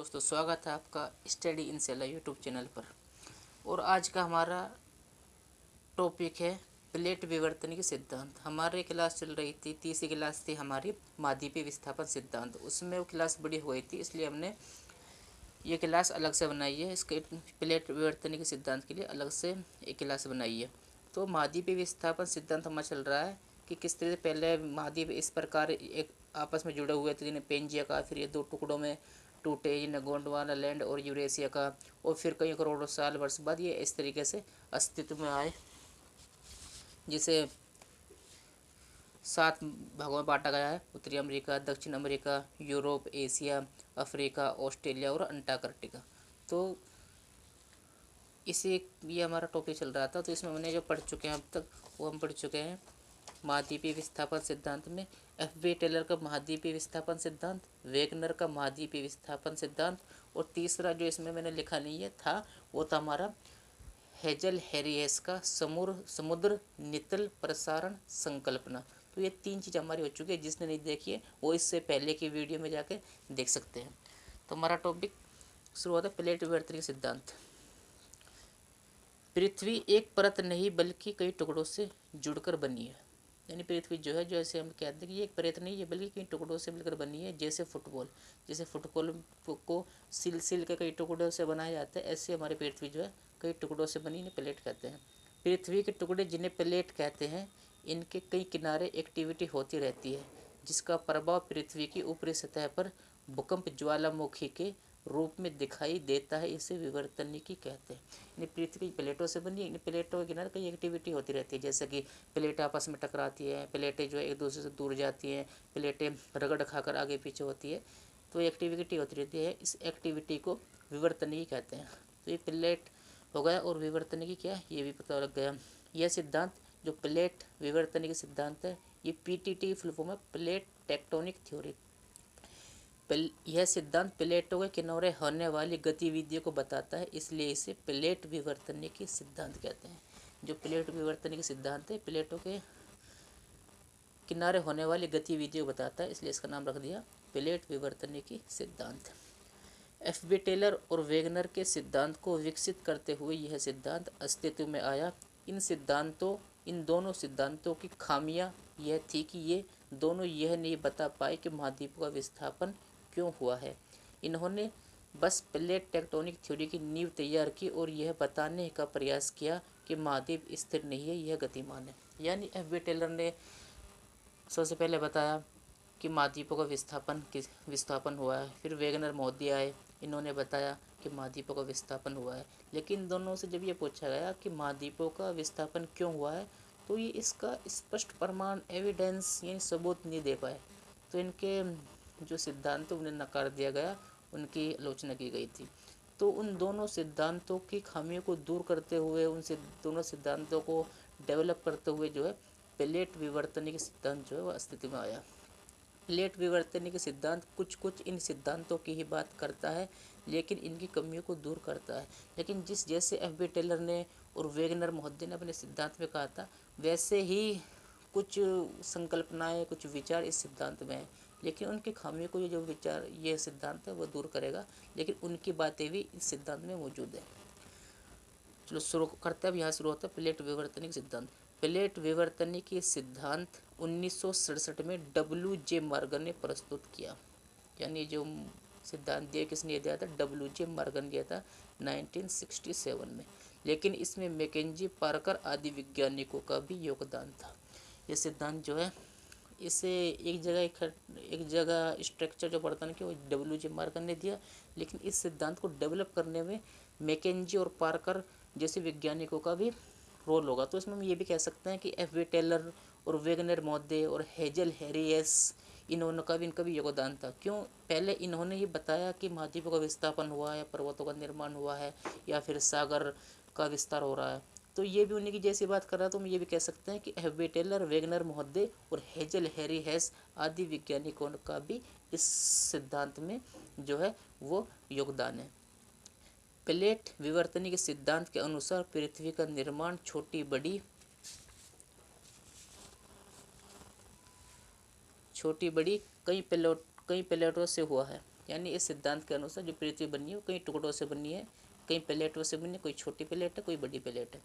दोस्तों, स्वागत है आपका स्टडी इन सेला यूट्यूब चैनल पर। और आज का हमारा टॉपिक है प्लेट विवर्तन के सिद्धांत। हमारी क्लास चल रही थी, तीसरी क्लास थी हमारी महाद्वीपीय विस्थापन सिद्धांत। उसमें वो क्लास बड़ी हो गई थी, इसलिए हमने ये क्लास अलग से बनाई है। इसके प्लेट विवर्तन के सिद्धांत के लिए अलग से एक क्लास बनाई है। तो महाद्वीपीय विस्थापन सिद्धांत हमारा चल रहा है कि किस तरह से पहले महाद्वीप इस प्रकार एक आपस में जुड़े हुए थे, जिन्हें पेंजिया का, फिर ये दो टुकड़ों में टूटे, जिन्हें गोंडवाना लैंड और यूरेशिया का, और फिर कई करोड़ों साल वर्ष बाद ये इस तरीके से अस्तित्व में आए, जिसे 7 भागों में बांटा गया है। उत्तरी अमेरिका, दक्षिण America, Europe, Asia, Africa, Australia और अंटार्कटिका। तो इसे ये हमारा टॉपिक चल रहा था। तो इसमें हमने जो पढ़ चुके हैं अब तक, वो हम पढ़ चुके हैं महाद्वीपीय विस्थापन सिद्धांत में एफ.बी. टेलर का महाद्वीपीय विस्थापन सिद्धांत, वेगनर का महाद्वीपीय विस्थापन सिद्धांत, और तीसरा जो इसमें मैंने लिखा नहीं है था, वो था हमारा हेजल हैरियस का समुद्र नितल प्रसारण संकल्पना। तो ये 3 चीज़ हमारी हो चुकी है। जिसने नहीं देखी है वो इससे पहले की वीडियो में जाके देख सकते हैं। तो हमारा टॉपिक शुरू होता है प्लेट विवर्तन के सिद्धांत। पृथ्वी एक परत नहीं बल्कि कई टुकड़ों से जुड़कर बनी है। यानी पृथ्वी जो है, जैसे हम कहते हैं कि ये एक परत नहीं है बल्कि कई टुकड़ों से मिलकर बनी है। जैसे फुटबॉल को सिल के कई टुकड़ों से बनाया जाता है, ऐसे हमारी पृथ्वी जो है कई टुकड़ों से बनी, इन्हें प्लेट कहते हैं। पृथ्वी के टुकड़े जिन्हें प्लेट कहते हैं, इनके कई किनारे एक्टिविटी होती रहती है, जिसका प्रभाव पृथ्वी की ऊपरी सतह पर भूकंप ज्वालामुखी के रूप में दिखाई देता है। इसे विवर्तनिकी कहते हैं। इन पृथ्वी प्लेटों से बनी है। इन प्लेटों के किनारे कई एक्टिविटी होती रहती है, जैसे कि प्लेट आपस में टकराती है, प्लेटें जो है एक दूसरे से दूर जाती हैं, प्लेटें रगड़ खाकर आगे पीछे होती है। तो एक्टिविटी होती रहती है, इस एक्टिविटी को विवर्तनिकी कहते हैं। तो ये प्लेट हो गया, और विवर्तनिकी क्या है ये भी पता लग गया। यह सिद्धांत जो प्लेट विवर्तनिकी सिद्धांत है, ये PTT फुल फॉर्म है, प्लेट टेक्टोनिक थ्योरी। यह सिद्धांत प्लेटों के किनारे होने वाली गतिविधियों को बताता है, इसलिए इसे प्लेट विवर्तनिकी सिद्धांत कहते हैं। जो प्लेट विवर्तनिकी सिद्धांत है, प्लेटों के किनारे होने वाली गतिविधियों को बताता है, इसलिए इसका नाम रख दिया प्लेट विवर्तनिकी सिद्धांत। एफ.बी. टेलर और वेगनर के सिद्धांत को विकसित करते हुए यह सिद्धांत अस्तित्व में आया। इन दोनों सिद्धांतों की खामियां यह थी कि ये दोनों यह नहीं बता पाए कि महाद्वीपों का विस्थापन क्यों हुआ है। इन्होंने बस प्लेट टेक्टोनिक थ्योरी की नींव तैयार की और यह बताने का प्रयास किया कि महाद्वीप स्थिर नहीं है, यह गतिमान है। यानी एफ.बी. टेलर ने सबसे पहले बताया कि महाद्वीपों का विस्थापन हुआ है। फिर वेगनर महोदय आए, इन्होंने बताया कि महाद्वीपों का विस्थापन हुआ है। लेकिन दोनों से जब ये पूछा गया कि महाद्वीपों का विस्थापन क्यों हुआ है, तो ये इसका स्पष्ट प्रमाण एविडेंस यानी सबूत नहीं दे पाए। तो इनके जो सिद्धांत उन्हें नकार दिया गया, उनकी आलोचना की गई थी। तो उन दोनों सिद्धांतों की खामियों को दूर करते हुए, दोनों सिद्धांतों को डेवलप करते हुए जो है प्लेट विवर्तनिकी सिद्धांत जो है वह अस्तित्व में आया। प्लेट विवर्तनिकी सिद्धांत कुछ इन सिद्धांतों की ही बात करता है, लेकिन इनकी कमियों को दूर करता है। लेकिन जैसे एफ.बी. टेलर ने और वेगनर महोदय ने अपने सिद्धांत में कहा था, वैसे ही कुछ संकल्पनाएं, कुछ विचार इस सिद्धांत में हैं, लेकिन उनकी खामियों को ये सिद्धांत है वो दूर करेगा, लेकिन उनकी बातें भी इस सिद्धांत में मौजूद है। चलो शुरू करते हैं। अब यहाँ शुरू होता है प्लेट विवर्तनिकी सिद्धांत। प्लेट विवर्तनिकी सिद्धांत 1967 में W.J. मॉर्गन ने प्रस्तुत किया। यानी जो सिद्धांत दिया किसने दिया था? W.J. मॉर्गन दिया था 1967 में। लेकिन इसमें मैकेंजी, पार्कर आदि वैज्ञानिकों का भी योगदान था। ये सिद्धांत जो है, इसे एक जगह स्ट्रक्चर जो वर्तन किया वो W.J. मॉर्गन ने दिया, लेकिन इस सिद्धांत को डेवलप करने में मैकेंजी और पार्कर जैसे वैज्ञानिकों का भी रोल होगा। तो इसमें हम ये भी कह सकते हैं कि एफ.बी. टेलर और वेगनर महोदय और हेजल हैरियस, इनका भी योगदान था। क्यों? पहले इन्होंने ही बताया कि महाद्वीपों का विस्थापन हुआ है, पर्वतों का निर्माण हुआ है, या फिर सागर का विस्तार हो रहा है। तो ये भी उन्हीं की जैसी बात कर रहा है। तो हम ये भी कह सकते हैं कि एफ.बी. टेलर, वेगनर महोदय और हेजल हैरियस आदि वैज्ञानिकों का भी इस सिद्धांत में जो है वो योगदान है। प्लेट विवर्तनिकी सिद्धांत के अनुसार पृथ्वी का निर्माण छोटी बड़ी कई प्लेटों से हुआ है। यानी इस सिद्धांत के अनुसार जो पृथ्वी बनी है वो कई टुकड़ों से बनी है, कई प्लेटों से बनी है, कोई छोटी प्लेट है कोई बड़ी प्लेट है,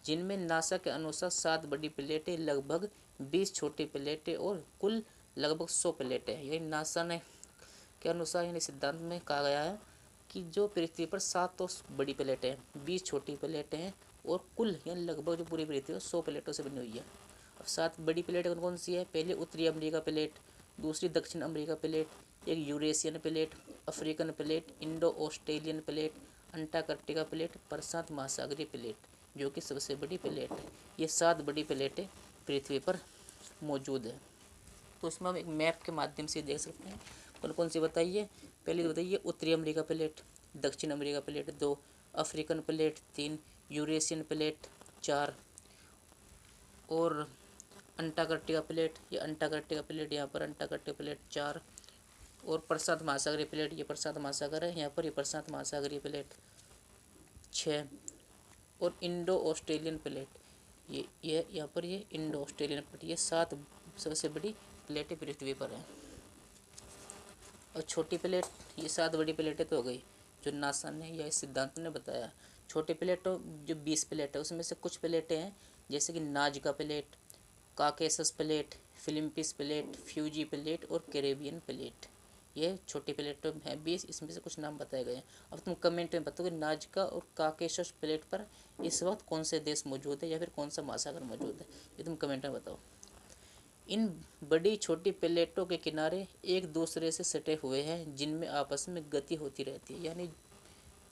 जिनमें नासा के अनुसार 7 बड़ी प्लेटें, लगभग 20 छोटी प्लेटें और कुल लगभग 100 प्लेटें हैं। यही नासा ने के अनुसार यानी सिद्धांत में कहा गया है कि जो पृथ्वी पर 7 तो बड़ी प्लेटें हैं, 20 छोटी प्लेटें हैं और कुल यानी लगभग जो पूरी पृथ्वी है 100 प्लेटों से बनी हुई है। अब 7 बड़ी प्लेट कौन कौन सी है? पहले उत्तरी अमेरिका प्लेट, दूसरी दक्षिण अमेरिका प्लेट, एक Eurasian plate, African plate, Indo Australian plate, Antarctica plate, प्रशांत महासागरीय प्लेट, जो कि सबसे बड़ी प्लेट है। ये 7 बड़ी प्लेटें पृथ्वी पर मौजूद है। तो इसमें हम एक मैप के माध्यम से देख सकते हैं कौन कौन सी बताइए। पहले तो बताइए उत्तरी अमेरिका प्लेट, दक्षिण America plate 2, African plate 3, Eurasian plate 4 और अंटार्कटिका प्लेट, ये अंटार्कटिका प्लेट यहाँ पर अंटार्कटिका प्लेट 4 और प्रशांत महासागरीय प्लेट, ये प्रशांत महासागर है यहाँ पर, ये प्रशांत महासागरीय प्लेट 6 और इंडो ऑस्ट्रेलियन प्लेट, ये यहाँ पर ये इंडो ऑस्ट्रेलियन प्लेट, ये 7 सबसे बड़ी प्लेटें पृथ्वी पर हैं। और छोटी प्लेट, ये 7 बड़ी प्लेटें तो हो गई जो नासा ने या इस सिद्धांत ने बताया। छोटी प्लेट तो जो 20 प्लेट है उसमें से कुछ प्लेटें हैं जैसे कि Nazca plate, Caucasus plate, Philippines plate, Fiji plate और कैरेबियन प्लेट, ये छोटी प्लेट तो है 20, इसमें से कुछ नाम बताए गए हैं। अब तुम कमेंट में बताओ कि नाजका और काकेसस प्लेट पर इस वक्त कौन से देश मौजूद है या फिर कौन सा महासागर मौजूद है, ये तुम कमेंट में बताओ। इन बड़ी छोटी प्लेटों के किनारे एक दूसरे से सटे हुए हैं जिनमें आपस में गति होती रहती है। यानी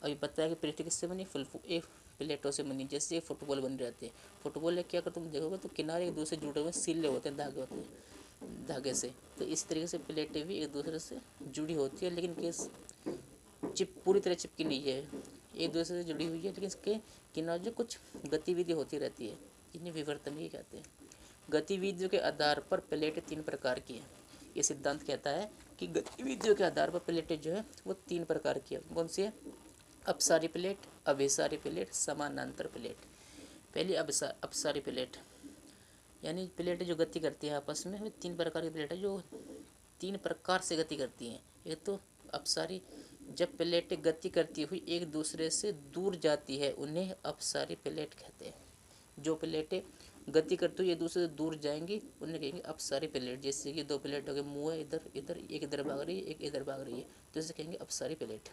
अभी पता है कि पृथ्वी किससे बनी? एक प्लेटों से बनी, जैसे फुटबॉल बनी रहती है। फुटबॉल क्या कर तुम देखोगे तो किनारे एक दूसरे जुड़े हुए सिले होते हैं, धागे होते हैं धागे से। तो इस तरीके से प्लेटें भी एक दूसरे से जुड़ी होती है, लेकिन केस पूरी तरह चिपकी नहीं है, एक दूसरे से जुड़ी हुई है, लेकिन इसके किनारे जो कुछ गतिविधि होती रहती है, इन्हें विवर्तन ही कहते हैं। गतिविधियों के आधार पर प्लेटें 3 प्रकार की हैं। ये सिद्धांत कहता है कि गतिविधियों के आधार पर प्लेटें जो है वो 3 प्रकार की है। कौन सी है? अपसारी प्लेट, अभिसारी प्लेट, समानांतर प्लेट। पहली अपसारी प्लेट, यानी प्लेटें जो गति करती है आपस में, वे 3 प्रकार की प्लेट है जो 3 प्रकार से गति करती हैं। एक तो अपसारी, जब प्लेटें गति करती हुई एक दूसरे से दूर जाती है उन्हें अपसारी प्लेट कहते हैं। जो प्लेटें गति करते हुए एक दूसरे से दूर जाएंगी उन्हें कहेंगे अपसारी प्लेट। जैसे कि 2 प्लेट हो गए, मुँह है इधर इधर, एक इधर भाग रही है एक इधर भाग रही है, तो इसे कहेंगे अपसारी प्लेट।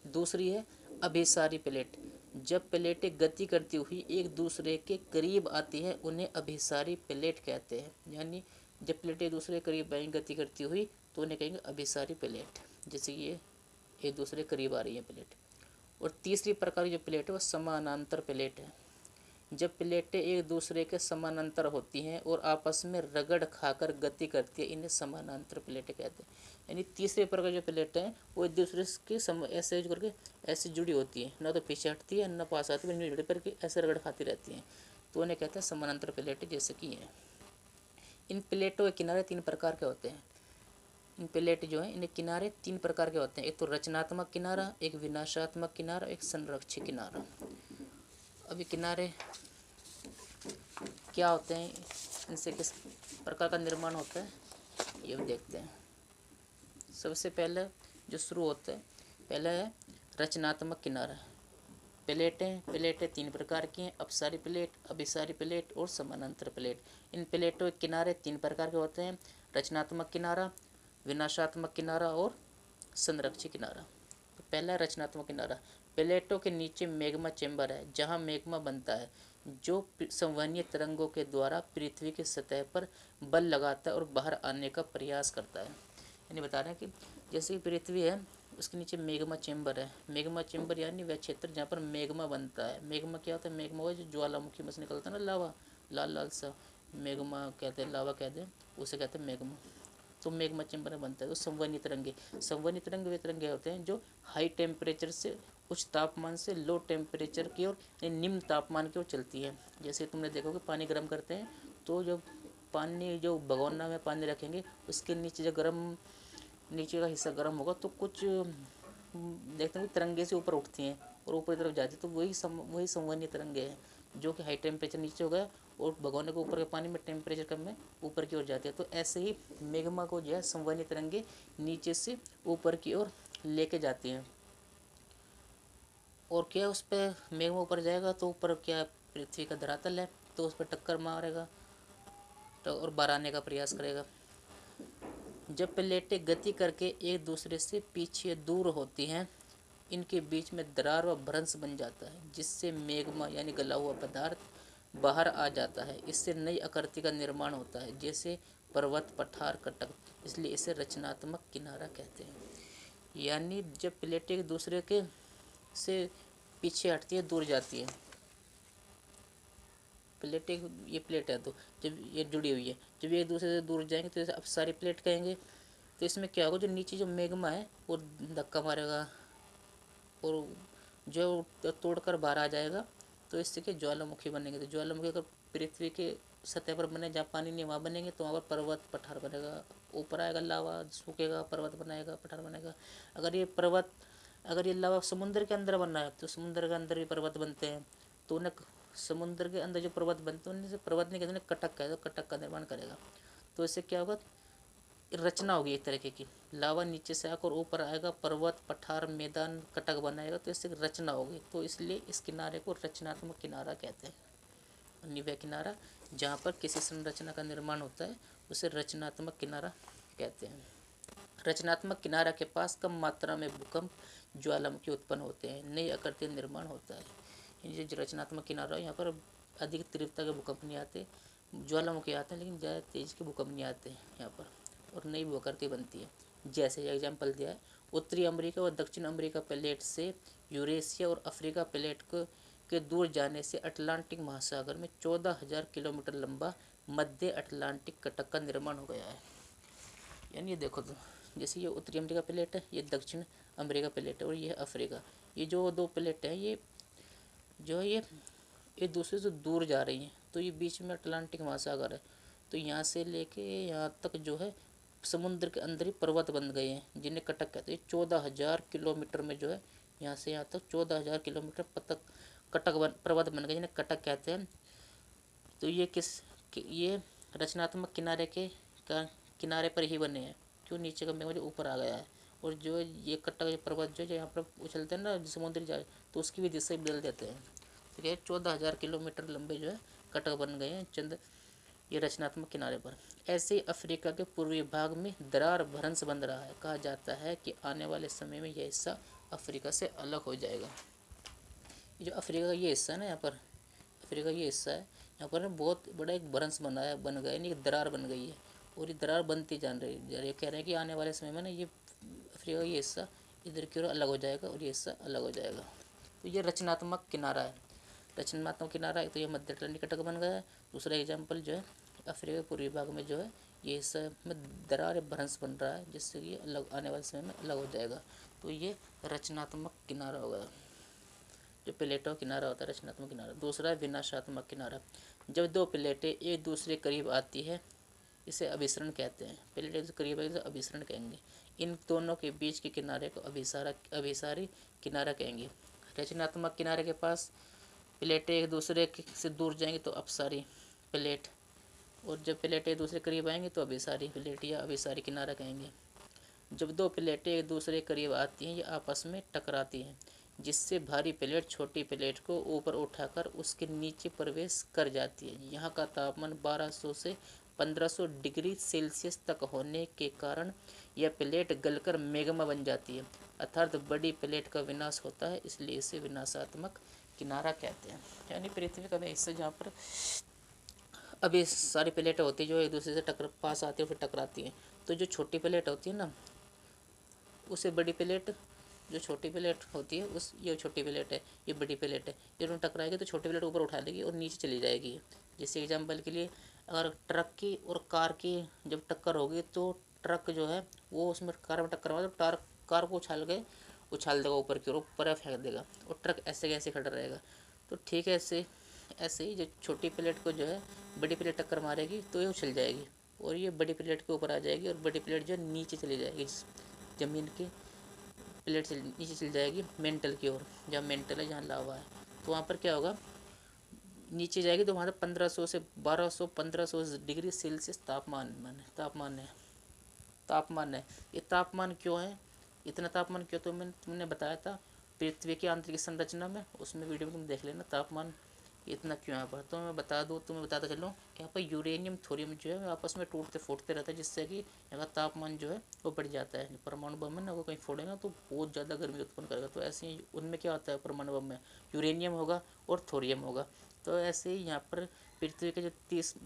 दूसरी है अभिसारी प्लेट, जब प्लेटें गति करती हुई एक दूसरे के करीब आती हैं उन्हें अभिसारी प्लेट कहते हैं। यानी जब प्लेटें एक दूसरे के करीब आएंगी गति करती हुई तो उन्हें कहेंगे अभिसारी प्लेट, जैसे कि ये एक दूसरे के करीब आ रही है प्लेट। और तीसरी प्रकार की जो प्लेट है वो समानांतर प्लेट है। जब प्लेटें एक दूसरे के समानांतर होती हैं और आपस में रगड़ खाकर गति करती है, इन्हें समानांतर प्लेटें कहते हैं। यानी तीसरे प्रकार जो प्लेटें हैं वो एक दूसरे के ऐसे करके ऐसे जुड़ी होती हैं, ना तो पीछे हटती है ना पास आती है, जुड़ी करके ऐसे रगड़ खाती रहती हैं, तो उन्हें कहते हैं समानांतर प्लेटें, जैसे कि हैं। इन प्लेटों के किनारे 3 प्रकार के होते हैं। इन प्लेट जो है इन्हें किनारे 3 प्रकार के होते हैं। एक तो रचनात्मक किनारा, एक विनाशात्मक किनारा, एक संरक्षी किनारा। अभी किनारे क्या होते हैं, इनसे किस प्रकार का निर्माण होता है ये भी देखते हैं। सबसे पहले जो शुरू होता है, पहला है रचनात्मक किनारा। प्लेटें 3 प्रकार की हैं, अपसारी प्लेट, अभिसारी प्लेट और समानांतर प्लेट। इन प्लेटों के किनारे 3 प्रकार के होते हैं, रचनात्मक किनारा, विनाशात्मक किनारा और संरक्षी किनारा। तो पहला है रचनात्मक किनारा। प्लेटों के नीचे मैग्मा चेंबर है जहां मैग्मा बनता है जो संवहनीय तरंगों के द्वारा पृथ्वी की सतह पर बल लगाता है और बाहर आने का प्रयास करता है। यानी बता रहे हैं कि जैसे पृथ्वी है उसके नीचे मैग्मा चेंबर है। मैग्मा चेंबर यानी वह क्षेत्र जहाँ पर मैग्मा बनता है। मैग्मा क्या होता है? मैग्मा वो जो ज्वालामुखी में से निकलता है ना, लावा, लाल लाल सा, मैग्मा कहते हैं, लावा कहते हैं, उसे कहते हैं मैग्मा। तो मैग्मा चेंबर में बनता है। तो संवहनीय तरंगे वे तरंगे होते हैं जो हाई टेम्परेचर से उच्च तापमान से लो टेम्परेचर की ओर निम्न तापमान की ओर चलती है। जैसे तुमने देखो कि पानी गर्म करते हैं तो जब पानी जो भगोना में पानी रखेंगे उसके नीचे जो गर्म नीचे का हिस्सा गर्म होगा तो कुछ देखते हैं कि तरंगे से ऊपर उठती हैं और ऊपर की तरफ जाती है, तो वही संवहनीय तरंगे हैं जो कि हाई टेम्परेचर नीचे हो गया और भगोने के ऊपर के पानी में टेम्परेचर कम है ऊपर की ओर जाती है। तो ऐसे ही मैग्मा को जो है संवहनी तरंगे नीचे से ऊपर की ओर लेके जाती हैं। और क्या उस पर मैग्मा ऊपर जाएगा तो ऊपर क्या पृथ्वी का धरातल है तो उस पर टक्कर मारेगा तो और बाहर आने का प्रयास करेगा। जब प्लेटें गति करके एक दूसरे से पीछे दूर होती हैं इनके बीच में दरार व भ्रंश बन जाता है जिससे मैग्मा यानी गला हुआ पदार्थ बाहर आ जाता है। इससे नई आकृति का निर्माण होता है जैसे पर्वत पठार कटक, इसलिए इसे रचनात्मक किनारा कहते हैं। यानी जब प्लेटें एक दूसरे के से पीछे हटती है दूर जाती है, प्लेटें ये प्लेट है तो जब ये जुड़ी हुई है जब ये एक दूसरे से दूर जाएंगे तो अब सारी प्लेट कहेंगे। तो इसमें क्या होगा जो नीचे जो मैग्मा है वो धक्का मारेगा और जो तोड़कर बाहर आ जाएगा। तो इससे क्या ज्वालामुखी बनेंगे। तो ज्वालामुखी अगर पृथ्वी के सतह पर बने जहाँ पानी नहीं वहाँ बनेंगे तो वहाँ पर पर्वत पठार बनेगा। ऊपर आएगा लावा सूखेगा पर्वत बनाएगा पठार बनेगा। अगर ये लावा समुद्र के अंदर बना है तो समुद्र के अंदर भी पर्वत बनते हैं। तो उन्हें समुद्र के अंदर जो पर्वत बनते हैं उनसे पर्वत नहीं कहते उन्हें कटक कहते हैं। कटक का निर्माण करेगा तो इससे क्या होगा रचना होगी एक तरीके की। लावा नीचे से आकर ऊपर आएगा पर्वत पठार मैदान कटक बनाएगा तो इससे रचना होगी। तो इसलिए इस किनारे को रचनात्मक किनारा कहते हैं। निव्य किनारा जहाँ पर किसी संरचना का निर्माण होता है उसे रचनात्मक किनारा कहते हैं। रचनात्मक किनारा के पास कम मात्रा में भूकंप ज्वालामुखी उत्पन्न होते हैं, नई आकृति निर्माण होता है। ये जो रचनात्मक किनारा है यहाँ पर अधिक तीव्रता के भूकंप नहीं आते, ज्वालामुखी आते हैं लेकिन ज़्यादा तेज के भूकंप नहीं आते हैं यहाँ पर और नई भूआकृति बनती है। जैसे एग्जाम्पल दिया है उत्तरी अमेरिका और दक्षिण अमेरिका प्लेट से यूरेशिया और अफ्रीका प्लेट के दूर जाने से अटलांटिक महासागर में 14,000 किलोमीटर लंबा मध्य अटलांटिक कटक का निर्माण हो गया है। यानी ये देखो तो जैसे ये उत्तरी अमेरिका प्लेट है ये दक्षिण अमेरिका प्लेट है और ये अफ्रीका, ये जो दो प्लेट हैं ये जो है ये एक दूसरे से दूर जा रही हैं। तो ये बीच में अटलांटिक महासागर है तो यहाँ से लेके यहाँ तक जो है समुद्र के अंदर ही पर्वत बन गए हैं जिन्हें कटक कहते हैं। 14,000 किलोमीटर में जो है यहाँ से यहाँ तक 14,000 किलोमीटर पर्वत बन गए जिन्हें कटक कहते हैं। तो ये रचनात्मक किनारे पर ही बने हैं क्यों नीचे का मैग्मा जो ऊपर आ गया है और जो ये कटक पर्वत जो यहाँ पर उछलते हैं ना समुद्री जहाज तो उसकी भी दिशा बदल देते हैं। तो क्या 14,000 किलोमीटर लंबे जो है कटक बन गए हैं ये रचनात्मक किनारे पर। ऐसे ही अफ्रीका के पूर्वी भाग में दरार भ्रंश बन रहा है। कहा जाता है कि आने वाले समय में यह हिस्सा अफ्रीका से अलग हो जाएगा। ये जो अफ्रीका का ये हिस्सा है ना यहाँ पर अफ्रीका ये हिस्सा है यहाँ पर बहुत बड़ा एक भ्रंश बन गया यानी एक दरार बन गई है और ये दरार बनती जा रही है। कह रहे हैं कि आने वाले समय में ना ये अफ्रीका का ये हिस्सा इधर की ओर अलग हो जाएगा और ये हिस्सा अलग हो जाएगा। तो ये रचनात्मक किनारा है। रचनात्मक किनारा है तो ये मध्य अटलांटिक कटक बन गया है। दूसरा एग्जाम्पल जो है अफ्रीका के पूर्वी भाग में जो है ये हिस्सा में दरार भ्रंश बन रहा है जिससे ये अलग आने वाले समय में अलग हो जाएगा। तो ये रचनात्मक किनारा होगा। जो प्लेटों का किनारा होता है रचनात्मक किनारा। दूसरा है विनाशात्मक किनारा। जब दो प्लेटें एक दूसरे करीब आती है इसे अभिसरण कहते हैं। प्लेटें एक करीब आएगी तो अभिसरण कहेंगे। इन दोनों के बीच के किनारे को अभिसारी किनारा कहेंगे। रचनात्मक किनारे के पास प्लेटें एक दूसरे से दूर जाएंगी तो अपसारी प्लेट और जब प्लेटें एक दूसरे करीब आएंगी तो अभिसारी प्लेट या अभिसारी किनारा कहेंगे। जब दो प्लेटें एक दूसरे करीब आती हैं ये आपस में टकराती हैं जिससे भारी प्लेट छोटी प्लेट को ऊपर उठाकर उसके नीचे प्रवेश कर जाती है। यहाँ का तापमान 1200 से 1500 डिग्री सेल्सियस तक होने के कारण यह प्लेट गलकर मैग्मा बन जाती है अर्थात बड़ी प्लेट का विनाश होता है, इसलिए इसे विनाशात्मक किनारा कहते हैं। यानी पृथ्वी का हिस्सा जहाँ पर अभी सारी प्लेटें होती है जो एक दूसरे से पास आती है फिर टकराती हैं तो जो छोटी प्लेट होती है ना उसे बड़ी प्लेट जो छोटी प्लेट होती है ये छोटी प्लेट है ये बड़ी प्लेट है ये दोनों टकराएगी तो छोटी प्लेट ऊपर उठा लेगी और नीचे चली जाएगी। जैसे एग्जांपल के लिए अगर ट्रक की और कार की जब टक्कर होगी तो ट्रक जो है वो उसमें कार में टक्कर होगा तो कार को उछाल देगा ऊपर की ओर ऊपर फेंक देगा और ट्रक ऐसे कैसे खड़ा रहेगा। तो ठीक है ऐसे ही जो छोटी प्लेट को जो है बड़ी प्लेट टक्कर मारेगी तो ये उछल जाएगी और ये बड़ी प्लेट के ऊपर आ जाएगी और बड़ी प्लेट जो है नीचे चली जाएगी ज़मीन की प्लेट नीचे चली जाएगी मेंटल की ओर। जहाँ मेंटल है जहाँ लावा है तो वहाँ पर क्या होगा नीचे जाएगी तो वहाँ 1500 से 1200 1500 डिग्री सेल्सियस तापमान है। ये तापमान क्यों है, इतना तापमान क्यों, तो तुमने बताया था पृथ्वी की आंतरिक संरचना में, उसमें वीडियो में तुम देख लेना तापमान इतना क्यों यहाँ पर। तो मैं बता दूँ, तुम्हें बताता चलूँ, यहाँ पर यूरेनियम थोरियम जो है आपस में टूटते फूटते रहता है, जिससे कि यहाँ का तापमान जो है वो बढ़ जाता है। परमाणु बम में ना, वो कहीं फोड़ेगा तो बहुत ज़्यादा गर्मी उत्पन्न करेगा। तो ऐसे ही उनमें क्या होता है, परमाणु बम में यूरेनियम होगा और थोरियम होगा। तो ऐसे ही यहाँ पर पृथ्वी के जो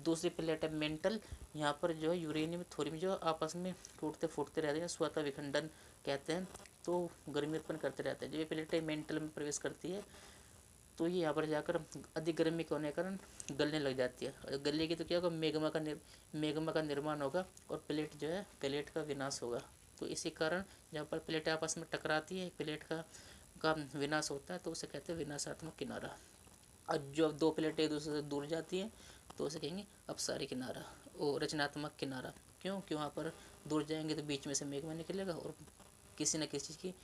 दूसरी प्लेट है मेंटल, यहाँ पर जो है यूरेनियम थोरियम जो आपस में टूटते फूटते रहते हैं, स्वतः विखंडन कहते हैं। तो गर्मी उत्पन्न करते रहते हैं। जब ये प्लेटें मेंटल में प्रवेश करती है तो ये यहाँ पर जाकर अधिक गर्मी के होने के कारण गलने लग जाती है। और गलेगी तो क्या होगा, मेग्मा का निर्माण होगा और प्लेट जो है प्लेट का विनाश होगा। तो इसी कारण जहाँ पर प्लेटें आपस में टकराती है, प्लेट का विनाश होता है, तो उसे कहते हैं विनाशात्मक किनारा। और जो दो प्लेटें एक दूसरे से दूर जाती हैं तो उसे कहेंगे अपसारी किनारा और रचनात्मक किनारा। क्यों, वहाँ पर दूर जाएंगे तो बीच में से मेग्मा निकलेगा और किसी न किसी चीज़ की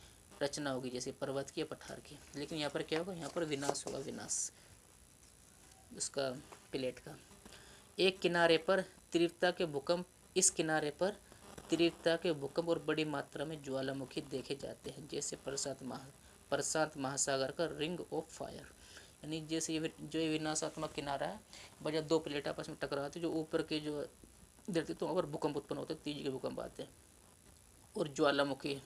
रचना होगी, जैसे पर्वत की या पठार की। लेकिन यहाँ पर क्या होगा, यहाँ पर विनाश होगा, विनाश उसका प्लेट का। एक किनारे पर तीव्रता के भूकंप, इस किनारे पर तीव्रता के भूकंप और बड़ी मात्रा में ज्वालामुखी देखे जाते हैं, जैसे प्रशांत महासागर का रिंग ऑफ फायर। यानी जैसे ये जो ये विनाशात्मक किनारा है, वजह दो प्लेट आपस में टकराते, जो ऊपर के जो धरती तो वहाँ पर भूकंप उत्पन्न होते हैं, तेजी के भूकंप आते हैं और ज्वालामुखी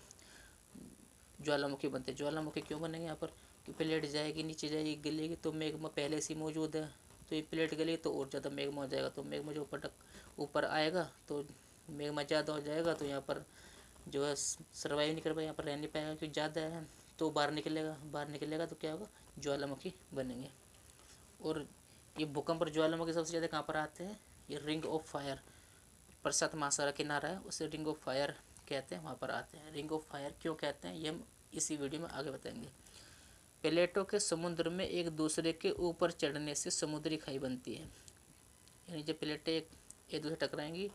बनते हैं। ज्वालामुखी क्यों बनेंगे यहाँ पर, कि प्लेट जाएगी नीचे जाएगी गलेगी तो मेग्मा पहले से मौजूद है, तो ये प्लेट गलेगी तो और ज़्यादा मेग्मा हो जाएगा। तो मेग्मा जो ऊपर आएगा तो मेग्मा ज़्यादा हो जाएगा, तो यहाँ पर जो है सर्वाइव नहीं कर पाएगा, यहाँ पर रह नहीं पाएगा क्योंकि ज़्यादा है। तो बाहर निकलेगा तो क्या होगा, ज्वालामुखी बनेंगे। और ये भूकंप और ज्वालामुखी सबसे ज़्यादा कहाँ पर आते हैं, ये रिंग ऑफ फायर, प्रशांत महासागर किनारा है उसे रिंग ऑफ फायर कहते हैं, वहाँ पर आते हैं। रिंग ऑफ फायर क्यों कहते हैं ये हम इसी वीडियो में आगे बताएंगे। प्लेटों के समुद्र में एक दूसरे के ऊपर चढ़ने से समुद्री खाई बनती है। यानी जब प्लेटें एक दूसरे टकराएंगी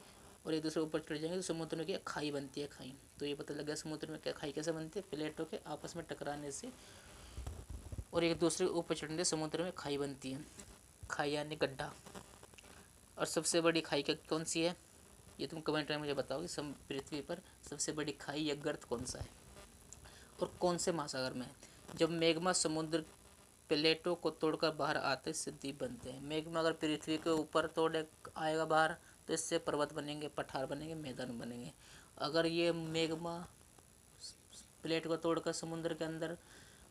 और एक दूसरे ऊपर चढ़ जाएंगे तो समुद्र में क्या खाई बनती है, खाई। तो ये पता लग गया समुद्र में क्या खाई कैसे बनती है, प्लेटों के आपस में टकराने से और एक दूसरे के ऊपर चढ़ने से समुद्र में खाई बनती है। खाई यानी गड्ढा। और सबसे बड़ी खाई क्या कौन सी है, ये तुम कमेंट में मुझे बताओगे। पृथ्वी पर सबसे बड़ी खाई या गर्त कौन सा है और कौन से महासागर में है। जब मेग्मा समुद्र प्लेटों को तोड़कर बाहर आते से द्वीप बनते हैं। मेग्मा अगर पृथ्वी के ऊपर तोड़े आएगा बाहर तो इससे पर्वत बनेंगे, पठार बनेंगे, मैदान बनेंगे। अगर ये मेग्मा प्लेट को तोड़कर समुद्र के अंदर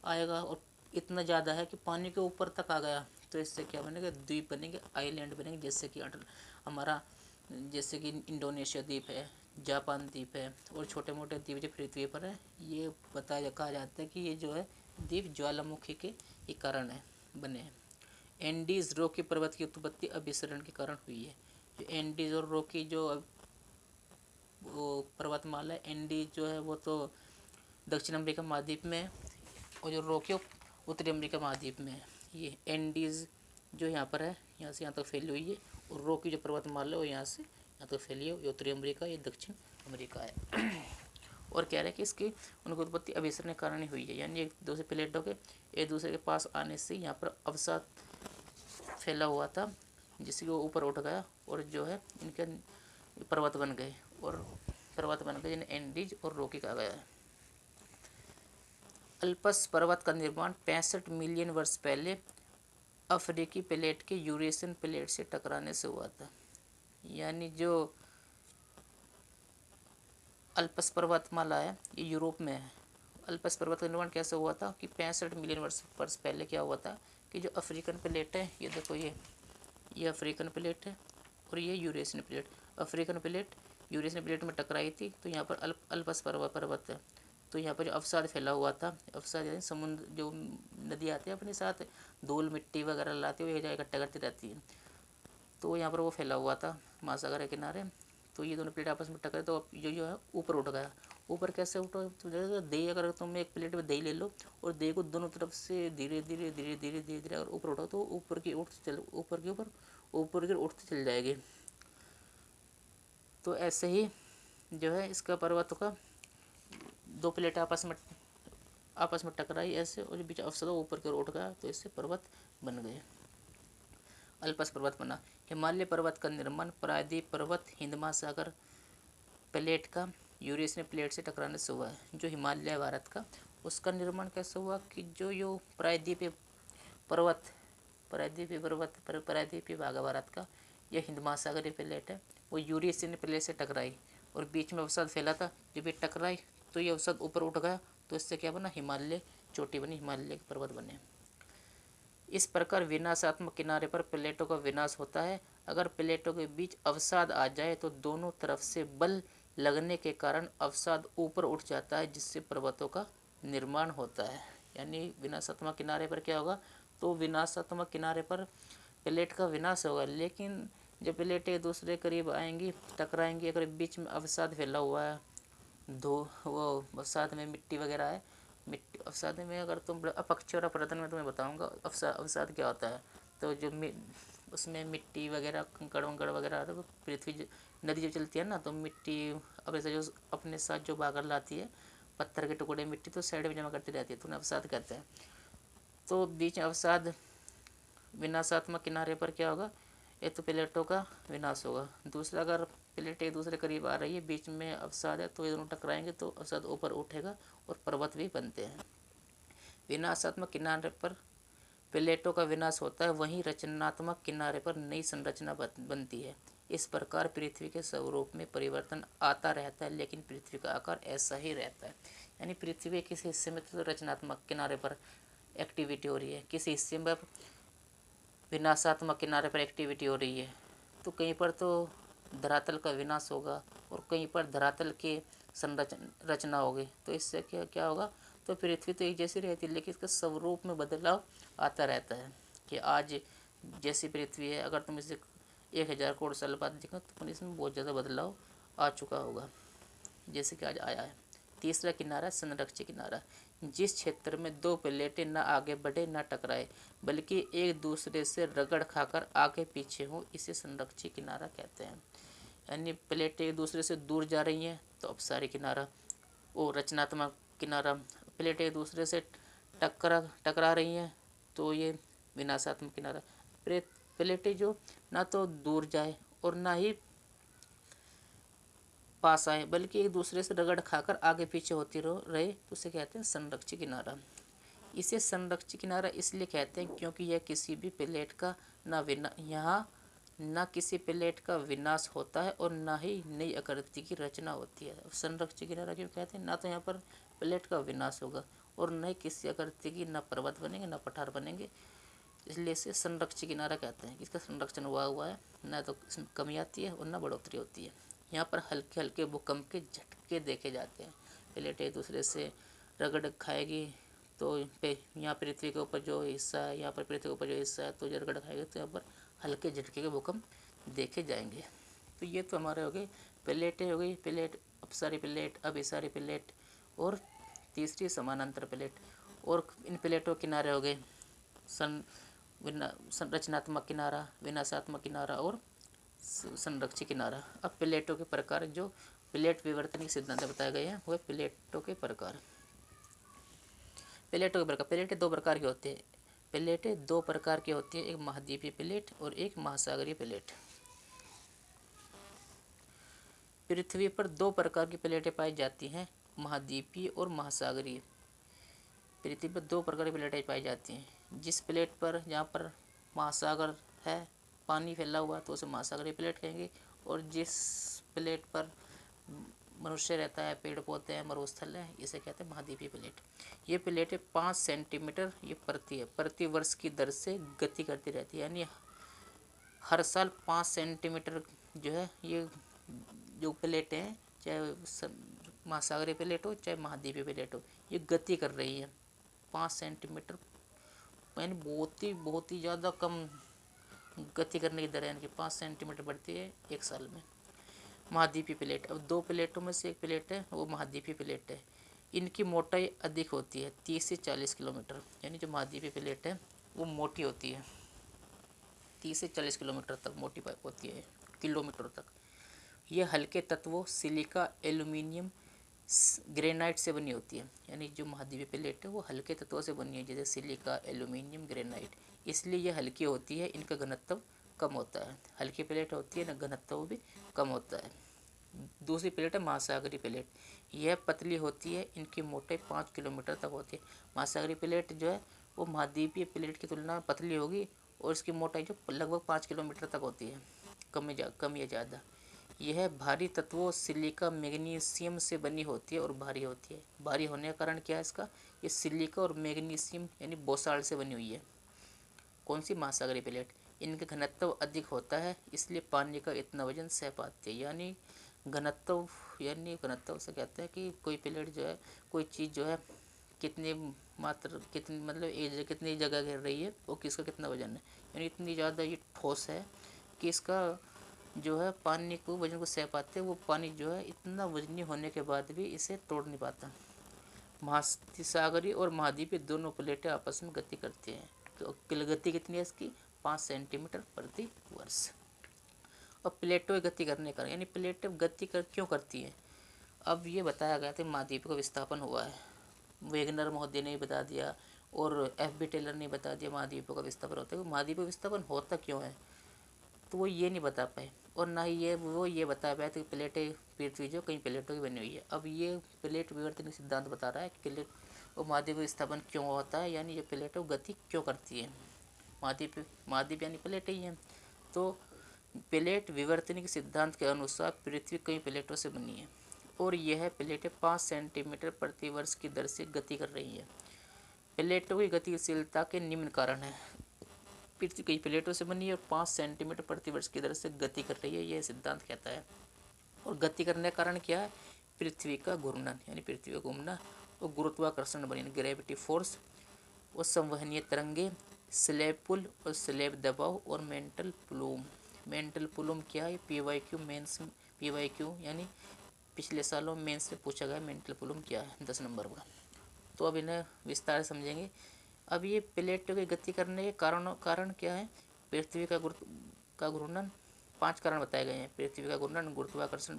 आएगा और इतना ज़्यादा है कि पानी के ऊपर तक आ गया तो इससे क्या बनेगा, द्वीप बनेंगे, आइलैंड बनेंगे। जैसे कि हमारा जैसे कि इंडोनेशिया द्वीप है, जापान द्वीप है और छोटे मोटे द्वीप जो पृथ्वी पर है, ये कहा जाता है कि ये जो है द्वीप ज्वालामुखी के ही कारण है बने हैं। एंडीज रॉकी पर्वत की उत्पत्ति अभिसरण के कारण हुई है। जो एंडीज और रॉकी जो वो पर्वतमाला है, एंडीज जो है वो तो दक्षिण अमेरिका महाद्वीप में है और जो रॉकी उत्तरी अमेरिका महाद्वीप में है। ये एंडीज जो यहाँ पर है, यहाँ से यहाँ तक फैली हुई है, और रॉकी जो पर्वतमाला है वो यहाँ से यहाँ तक फैली है, ये उत्तरी अमेरिका, ये दक्षिण अमेरिका है। और कह रहे हैं कि इसकी उनकी उत्पत्ति अभिसरण के कारण ही हुई है। यानी एक दूसरे प्लेटों के एक दूसरे के पास आने से यहाँ पर अवसाद फैला हुआ था, जिससे वो ऊपर उठ गया और जो है इनके पर्वत बन गए जिन्हें एंडीज और रॉकी कहा गया है। अल्पस पर्वत का निर्माण 65 मिलियन वर्ष पहले अफ्रीकी प्लेट के यूरेशियन प्लेट से टकराने से हुआ था। यानी जो अल्पस पर्वतमाला है ये यूरोप में है। अल्पस पर्वत का निर्माण कैसे हुआ था कि 65 मिलियन वर्ष पहले क्या हुआ था कि जो अफ्रीकन प्लेट है, ये देखो ये अफ्रीकन प्लेट है और ये Eurasian plate. African plate Eurasian plate में टकराई थी तो यहाँ पर अल्पस पर्वत है। तो यहाँ पर जो अवसाद फैला हुआ था, अवसाद यानी समुद्र जो नदी आती है अपने साथ धूल मिट्टी वगैरह लाती हुई इकट्ठा करती रहती है, तो यहाँ पर वो फैला हुआ था महासागर के किनारे। तो ये दोनों प्लेट आपस में टकरे तो जो है ऊपर उठ गया। ऊपर कैसे उठो, तो दही अगर तुम एक प्लेट में दही ले लो और दही को दोनों तरफ से धीरे धीरे धीरे धीरे धीरे धीरे अगर ऊपर उठाओ तो ऊपर की उठती चल जाएगी। तो ऐसे ही जो है इसका पर्वत का दो प्लेट आपस में टकराई ऐसे और बीच अवसर ऊपर की ओर उठ गया तो इससे पर्वत बन गए। अल्पस पर्वत बना। हिमालय पर्वत का निर्माण प्रायद्वीप पर्वत हिंद महासागर प्लेट का यूरेशियन प्लेट से टकराने से हुआ है। जो हिमालय भारत का, उसका निर्माण कैसे हुआ कि जो यो प्रायद्वीपीय पर्वत प्रायद्वीपीय भाग भारत का, यह हिंद महासागरीय प्लेट है, वो यूरेशियन प्लेट से टकराई और बीच में अवसाद फैला था। जब ये टकराई तो ये अवसाद ऊपर उठ गया, तो इससे क्या बना, हिमालय चोटी बनी, हिमालय के पर्वत बने। इस प्रकार विनाशात्मक किनारे पर प्लेटों का विनाश होता है। अगर प्लेटों के बीच अवसाद आ जाए तो दोनों तरफ से बल लगने के कारण अवसाद ऊपर उठ जाता है, जिससे पर्वतों का निर्माण होता है। यानी विनाशात्मक किनारे पर क्या होगा, तो विनाशात्मक किनारे पर प्लेट का विनाश होगा, लेकिन जब प्लेटें एक दूसरे करीब आएंगी, टकराएंगी, अगर बीच में अवसाद फैला हुआ है, वो अवसाद में मिट्टी वगैरह है, मिट्टी अवसाद में अगर तुम अपक्षय और अपरदन में तुम्हें बताऊंगा अवसाद क्या होता है। तो जो उसमें मिट्टी वगैरह कंकड़ वंकड़ वगैरह, तो पृथ्वी नदी जब चलती है ना, तो मिट्टी अब ऐसे जो अपने साथ जो बागर लाती है, पत्थर के टुकड़े मिट्टी, तो साइड में जमा करती रहती है, तो उन्हें अवसाद कहते हैं। तो बीच में अवसाद विनाशात्मक किनारे पर क्या होगा, एक तो प्लेटों का विनाश होगा, दूसरा अगर प्लेट एक दूसरे करीब आ रही है, बीच में अवसाद है, तो ये दोनों टकराएंगे तो अवसाद ऊपर उठेगा और पर्वत भी बनते हैं। विनाशात्मक किनारे पर प्लेटों का विनाश होता है, वहीं रचनात्मक किनारे पर नई संरचना बनती है। इस प्रकार पृथ्वी के स्वरूप में परिवर्तन आता रहता है, लेकिन पृथ्वी का आकार ऐसा ही रहता है। यानी पृथ्वी के किसी हिस्से में तो रचनात्मक किनारे पर एक्टिविटी हो रही है, किसी हिस्से में विनाशात्मक किनारे पर एक्टिविटी हो रही है, तो कहीं पर तो धरातल का विनाश होगा और कहीं पर धरातल की रचना होगी। तो इससे क्या क्या होगा, तो पृथ्वी तो एक जैसी रहती है, लेकिन इसका स्वरूप में बदलाव आता रहता है। कि आज जैसी पृथ्वी है, अगर तुम इसे 1000 करोड़ साल बाद देखो तो इसमें बहुत ज़्यादा बदलाव आ चुका होगा, जैसे कि आज आया है। तीसरा किनारा संरक्षित किनारा, जिस क्षेत्र में दो प्लेटें न आगे बढ़े न टकराए, बल्कि एक दूसरे से रगड़ खाकर आगे पीछे हो, इसे संरक्षित किनारा कहते हैं। यानी प्लेटें एक दूसरे से दूर जा रही हैं तो अपसारी किनारा, वो रचनात्मक किनारा। प्लेटें एक दूसरे से टकरा रही हैं तो ये विनाशात्मक किनारा। प्लेटें जो ना तो दूर जाए और ना ही पास आए, बल्कि एक दूसरे से रगड़ खाकर आगे पीछे होती रहे, तो उसे कहते हैं संरक्षित किनारा। इसे संरक्षित किनारा इसलिए कहते हैं क्योंकि यह किसी भी प्लेट का यहाँ न किसी प्लेट का विनाश होता है और न ही नई आकृति की रचना होती है। संरक्षित किनारा क्यों कहते हैं, ना तो यहाँ पर प्लेट का विनाश होगा और न ही किसी आकृति की न पर्वत बनेंगे न पठार बनेंगे, इसलिए इसे संरक्षित किनारा कहते हैं। इसका संरक्षण हुआ है, न तो इसमें कमी आती है और न बढ़ोतरी होती है। यहाँ पर हल्के हल्के भूकंप के झटके देखे जाते हैं। प्लेटें एक दूसरे से रगड़ खाएगी तो यहाँ पृथ्वी के ऊपर जो हिस्सा है, यहाँ पर पृथ्वी के ऊपर जो हिस्सा है, तो जो रगड़ खाएगी तो यहाँ पर हल्के झटके के भूकंप देखे जाएंगे। तो ये तो हमारे हो गए प्लेटें, हो गई प्लेट, अपसारी प्लेट, अभिसारी प्लेट और तीसरी समानांतर प्लेट। और इन प्लेटों किनारे हो गए संरचनात्मक किनारा, विनाशात्मक किनारा और संरक्षित किनारा। अब प्लेटों के प्रकार, जो प्लेट विवर्तनिक सिद्धांत बताए गए हैं, वह प्लेटों के प्रकार। प्लेटों के प्रकार, प्लेटें दो प्रकार की होती है। प्लेटें दो प्रकार की होती है, एक महाद्वीपीय प्लेट और एक महासागरीय प्लेट। पृथ्वी पर दो प्रकार की प्लेटें पाई जाती हैं, महाद्वीपीय और महासागरीय। पृथ्वी पर दो प्रकार की प्लेटें पाई जाती हैं। जिस प्लेट पर, जहाँ पर महासागर है, पानी फैला हुआ, तो उसे महासागरीय प्लेट कहेंगे। और जिस प्लेट पर मनुष्य रहता है, पेड़ पौधे हैं, मरुस्थल है, इसे कहते हैं महाद्वीपीय प्लेट। ये प्लेटें 5 सेंटीमीटर ये प्रति वर्ष की दर से गति करती रहती है। यानी हर साल 5 सेंटीमीटर जो है ये जो प्लेटें हैं, चाहे महासागरीय प्लेट हो चाहे महाद्वीपीय प्लेट हो, ये गति कर रही है 5 सेंटीमीटर, यानी बहुत ही ज़्यादा कम गति करने की दर है, यानी 5 सेंटीमीटर बढ़ती है एक साल में। महाद्वीपीय प्लेट, अब दो प्लेटों में से एक प्लेट है वो महाद्वीपीय प्लेट है। इनकी मोटाई अधिक होती है, 30 से 40 किलोमीटर। यानी जो महाद्वीपीय प्लेट है वो मोटी होती है, 30 से 40 किलोमीटर तक मोटी होती है, किलोमीटर तक। ये हल्के तत्वों सिलिका, एल्यूमिनियम, ग्रेनाइट से बनी होती है, यानी जो महाद्वीपीय प्लेट है वो हल्के तत्वों से बनी है, जैसे सिलिका, एल्यूमिनियम, ग्रेनाइट। इसलिए ये हल्की होती है, इनका घनत्व कम होता है। हल्की प्लेट होती है ना, घनत्व भी कम होता है। दूसरी प्लेट है महासागरीय प्लेट। यह पतली होती है, इनकी मोटाई 5 किलोमीटर तक होती है। महासागरीय प्लेट जो है वो महाद्वीपीय प्लेट की तुलना में पतली होगी और इसकी मोटाई जो लगभग 5 किलोमीटर तक होती है, कम या ज़्यादा। यह भारी तत्वों सिलिका, मैग्नीशियम से बनी होती है और भारी होती है। भारी होने का कारण क्या है इसका? ये सिलिका और मैग्नीशियम यानी बोसाल्ट से बनी हुई है। कौन सी? महासागरीय प्लेट। इनका घनत्व अधिक होता है, इसलिए पानी का इतना वजन सह पाती है। घनत्व से कहते हैं कि कोई प्लेट जो है, कोई चीज़ जो है कितनी मतलब कितनी जगह घेर रही है और किसका कितना वजन है, यानी इतनी ज़्यादा ये ठोस है कि इसका जो है पानी को वजन को सह पाते हैं। वो पानी जो है इतना वजनी होने के बाद भी इसे तोड़ नहीं पाता। महासागरीय और महाद्वीपीय दोनों प्लेटें आपस में गति करती हैं। तो गति कितनी है इसकी? 5 सेंटीमीटर प्रति वर्ष। और प्लेटों की गति करने का, यानी प्लेटें गति क्यों करती हैं? अब ये बताया गया था महाद्वीप का विस्थापन हुआ है, वेगनर महोदय ने बता दिया और F.B. टेलर ने बता दिया महाद्वीपों का विस्थापन होता है। महाद्वीप का विस्थापन होता क्यों है तो वो ये नहीं बता पाए, और ना ही ये बता पाए कि प्लेटें पृथ्वी जो कई प्लेटों की बनी हुई है। अब ये प्लेट विवर्तन सिद्धांत बता रहा है कि प्लेट और महाद्वीप विस्थापन क्यों होता है, यानी ये प्लेटें गति क्यों करती है। महाद्वीप यानी प्लेटें ही हैं। तो प्लेट विवर्तनिक सिद्धांत के अनुसार पृथ्वी कई प्लेटों से बनी है और यह प्लेटें 5 सेंटीमीटर प्रति वर्ष की दर से गति कर रही है। प्लेटों की गतिशीलता के निम्न कारण है। पृथ्वी कई प्लेटों से बनी है और 5 सेंटीमीटर प्रति वर्ष की दर से गति कर रही है, यह सिद्धांत कहता है। और गति करने का कारण क्या है? पृथ्वी का घूर्णन, यानी पृथ्वी का घूमना, और गुरुत्वाकर्षण बल, ग्रेविटी फोर्स, और संवहनीय तरंगे, स्लैब पुल और स्लैब दबाव, और मेंटल प्लूम। मेंटल प्लूम क्या है? PYQ मेंस, PYQ यानी पिछले सालों मेंस से पूछा गया मेंटल प्लूम क्या है, 10 नंबर का। तो अब इन्हें विस्तार से समझेंगे। अब ये प्लेटों की गति करने के कारण क्या है? पृथ्वी का घूर्णन। 5 कारण बताए गए हैं: पृथ्वी का घूर्णन, गुरुत्वाकर्षण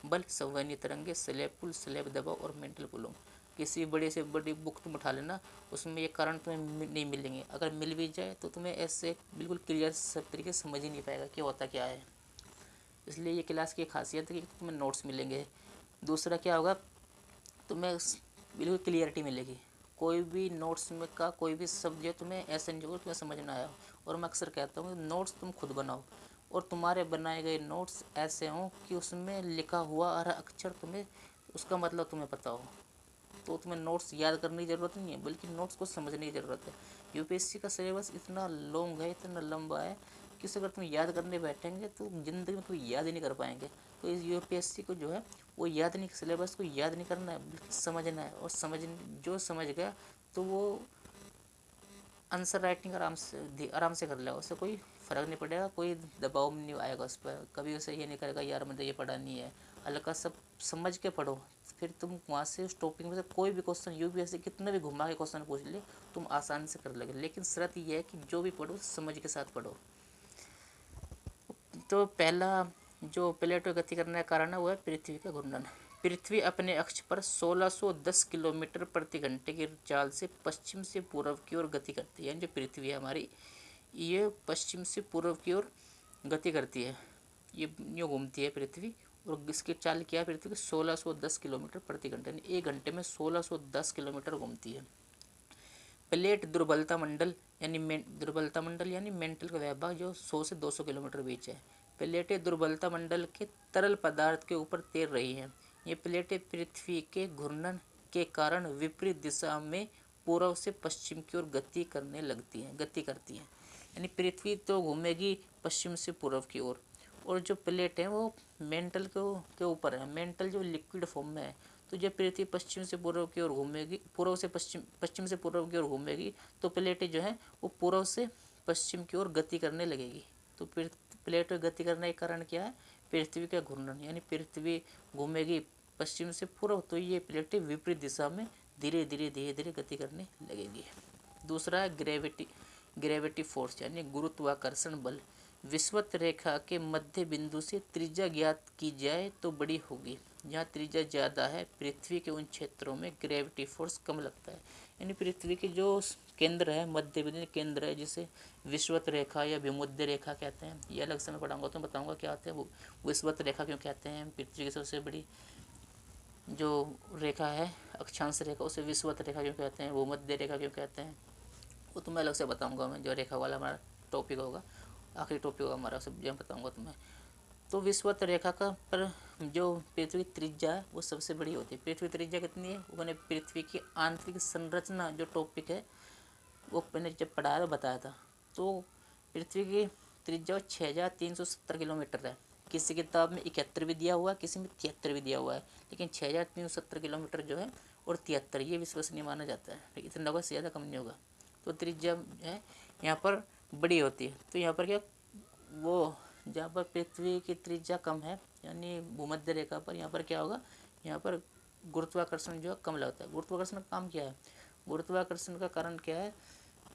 बल, संवहनीय तरंगे, स्लैब पुल, स्लैब दबाव और मेंटल पुलों। किसी बड़ी से बड़ी बुक तुम उठा लेना, उसमें ये कारण तुम्हें नहीं मिलेंगे। अगर मिल भी जाए तो तुम्हें ऐसे बिल्कुल क्लियर सब तरीके से समझ ही नहीं पाएगा कि होता क्या है। इसलिए ये क्लास की खासियत है कि तुम्हें नोट्स मिलेंगे। दूसरा क्या होगा, तुम्हें बिल्कुल क्लियरिटी मिलेगी। कोई भी नोट्स में का कोई भी शब्द जो तुम्हें ऐसा नहीं होगा तुम्हें समझ ना आया। और मैं अक्सर कहता हूँ नोट्स तुम खुद बनाओ और तुम्हारे बनाए गए नोट्स ऐसे हों कि उसमें लिखा हुआ हर अक्षर तुम्हें उसका मतलब तुम्हें पता हो। तो तुम्हें नोट्स याद करने की ज़रूरत नहीं है, बल्कि नोट्स को समझने की ज़रूरत है। UPSC का सिलेबस इतना लॉन्ग है, इतना लंबा है कि अगर तुम याद करने बैठेंगे तो ज़िंदगी में कभी याद ही नहीं कर पाएंगे। तो इस UPSC को जो है वो याद नहीं, सिलेबस को याद नहीं करना है, बल्कि समझना है। और जो समझ गया तो वो आंसर राइटिंग आराम से कर लेगा, उससे कोई फ़र्क नहीं पड़ेगा, कोई दबाव नहीं आएगा उस पर। कभी उसे ये नहीं करेगा यार मुझे ये पढ़ा नहीं है। हल्का सब समझ के पढ़ो, फिर तुम वहाँ से उस टॉपिक में से कोई भी क्वेश्चन UPSC कितना भी घुमा के क्वेश्चन पूछ ले तुम आसानी से कर लोगे। लेकिन शर्त ये है कि जो भी पढ़ो समझ के साथ पढ़ो। तो पहला जो प्लेटों गति करने का कारण है वो है पृथ्वी का घूर्णन। पृथ्वी अपने अक्ष पर 1610 किलोमीटर प्रति घंटे की चाल से पश्चिम से पूर्व की ओर गति करती है। जो पृथ्वी है हमारी, ये पश्चिम से पूर्व की ओर गति करती है, ये यूँ घूमती है पृथ्वी। और इसकी चाल क्या है पृथ्वी की? 1610 किलोमीटर प्रति घंटे, यानी 1 घंटे में 1610 किलोमीटर घूमती है। प्लेट दुर्बलता मंडल यानी मेंटल का वह भाग जो 100 से 200 किलोमीटर बीच है। प्लेटें दुर्बलता मंडल के तरल पदार्थ के ऊपर तैर रही हैं। ये प्लेटें पृथ्वी के घूर्णन के कारण विपरीत दिशा में पूर्व से पश्चिम की ओर गति करती हैं। यानी पृथ्वी तो घूमेगी पश्चिम से पूर्व की ओर, और जो प्लेट है वो मेंटल के ऊपर है। मेंटल जो लिक्विड फॉर्म में है, तो जब पृथ्वी पश्चिम से पूर्व की ओर घूमेगी, पश्चिम से पूर्व की ओर घूमेगी, तो प्लेटें जो है वो पूर्व से पश्चिम की ओर गति करने लगेगी। तो प्लेट गति करने के कारण क्या है? पृथ्वी का घूर्णन, यानी पृथ्वी घूमेगी पश्चिम से पूर्व, तो ये प्लेटें विपरीत दिशा में धीरे धीरे गति करने लगेगी। दूसरा है ग्रेविटी फोर्स, यानी गुरुत्वाकर्षण बल। विषुवत रेखा के मध्य बिंदु से त्रिज्या ज्ञात की जाए तो बड़ी होगी। जहाँ त्रिज्या ज़्यादा है पृथ्वी के उन क्षेत्रों में ग्रेविटी फोर्स कम लगता है। यानी पृथ्वी के जो केंद्र है, मध्य बिंदु केंद्र है, जिसे विषुवत रेखा या भूमध्य रेखा कहते हैं, ये अलग से मैं पढ़ाऊंगा तो बताऊंगा क्या होता है। वो विषुवत रेखा क्यों कहते हैं, पृथ्वी की सबसे बड़ी जो रेखा है अक्षांश रेखा उसे विषुवत रेखा क्यों कहते हैं, भूमध्य रेखा क्यों कहते हैं, वो तो मैं अलग से बताऊंगा। मैं जो रेखा वाला हमारा टॉपिक होगा, आखिरी टॉपिक होगा हमारा, सब जो बताऊंगा तुम्हें। तो विषुवत रेखा का पर जो पृथ्वी की त्रिज्या है वो सबसे बड़ी होती है। पृथ्वी त्रिज्या कितनी है, वो मैंने पृथ्वी की आंतरिक संरचना जो टॉपिक है वो मैंने जब पढ़ाया तो बताया था। तो पृथ्वी की त्रिज्या 6370 किलोमीटर है। किसी किताब में 71 भी दिया हुआ है, किसी में 73 भी दिया हुआ है, लेकिन 6370 किलोमीटर जो है और 73 ये विश्वसनीय माना जाता है। इतना होगा, ज़्यादा कम नहीं होगा। तो त्रिज्या है यहाँ पर बड़ी होती है। तो यहाँ पर क्या, वो जहाँ पर पृथ्वी की त्रिज्या कम है यानी भूमध्य रेखा पर, यहाँ पर क्या होगा, यहाँ पर गुरुत्वाकर्षण जो है कम लगता है। गुरुत्वाकर्षण का काम क्या है, गुरुत्वाकर्षण का कारण क्या है,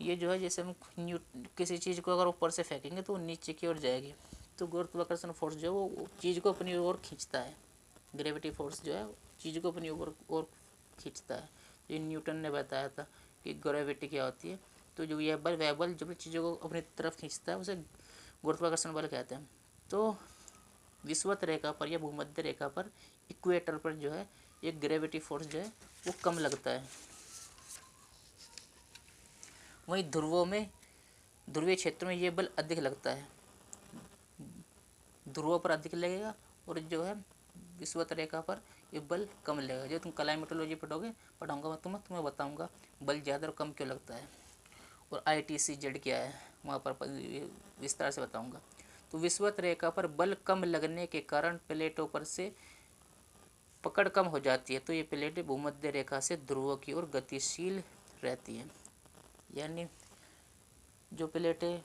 ये जो है जैसे हम किसी चीज़ को अगर ऊपर से फेंकेंगे तो वो नीचे की ओर जाएगी। तो गुरुत्वाकर्षण फोर्स जो है वो चीज़ को अपनी ओर खींचता है। ग्रेविटी फोर्स जो है चीज़ को अपनी ओर खींचता है। ये न्यूटन ने बताया था कि ग्रेविटी क्या होती है। तो जो यह बल, वह बल जो चीज़ों को अपनी तरफ खींचता है उसे गुरुत्वाकर्षण बल कहते हैं। तो विषुवत रेखा पर या भूमध्य रेखा पर, इक्वेटर पर जो है ये ग्रेविटी फोर्स जो है वो कम लगता है। वहीं ध्रुवीय क्षेत्रों में ये बल अधिक लगता है। ध्रुवों पर अधिक लगेगा और जो है विषुवत रेखा पर ये बल कम लगेगा। जो तुम क्लाइमेटोलॉजी पढ़ाऊंगा मैं तुम्हें बताऊंगा बल ज़्यादा और कम क्यों लगता है, और ITCZ क्या है वहाँ पर विस्तार से बताऊंगा। तो विषुवत रेखा पर बल कम लगने के कारण प्लेटों पर से पकड़ कम हो जाती है। तो ये प्लेटें भूमध्य रेखा से ध्रुवों की ओर गतिशील रहती हैं। यानी जो प्लेटें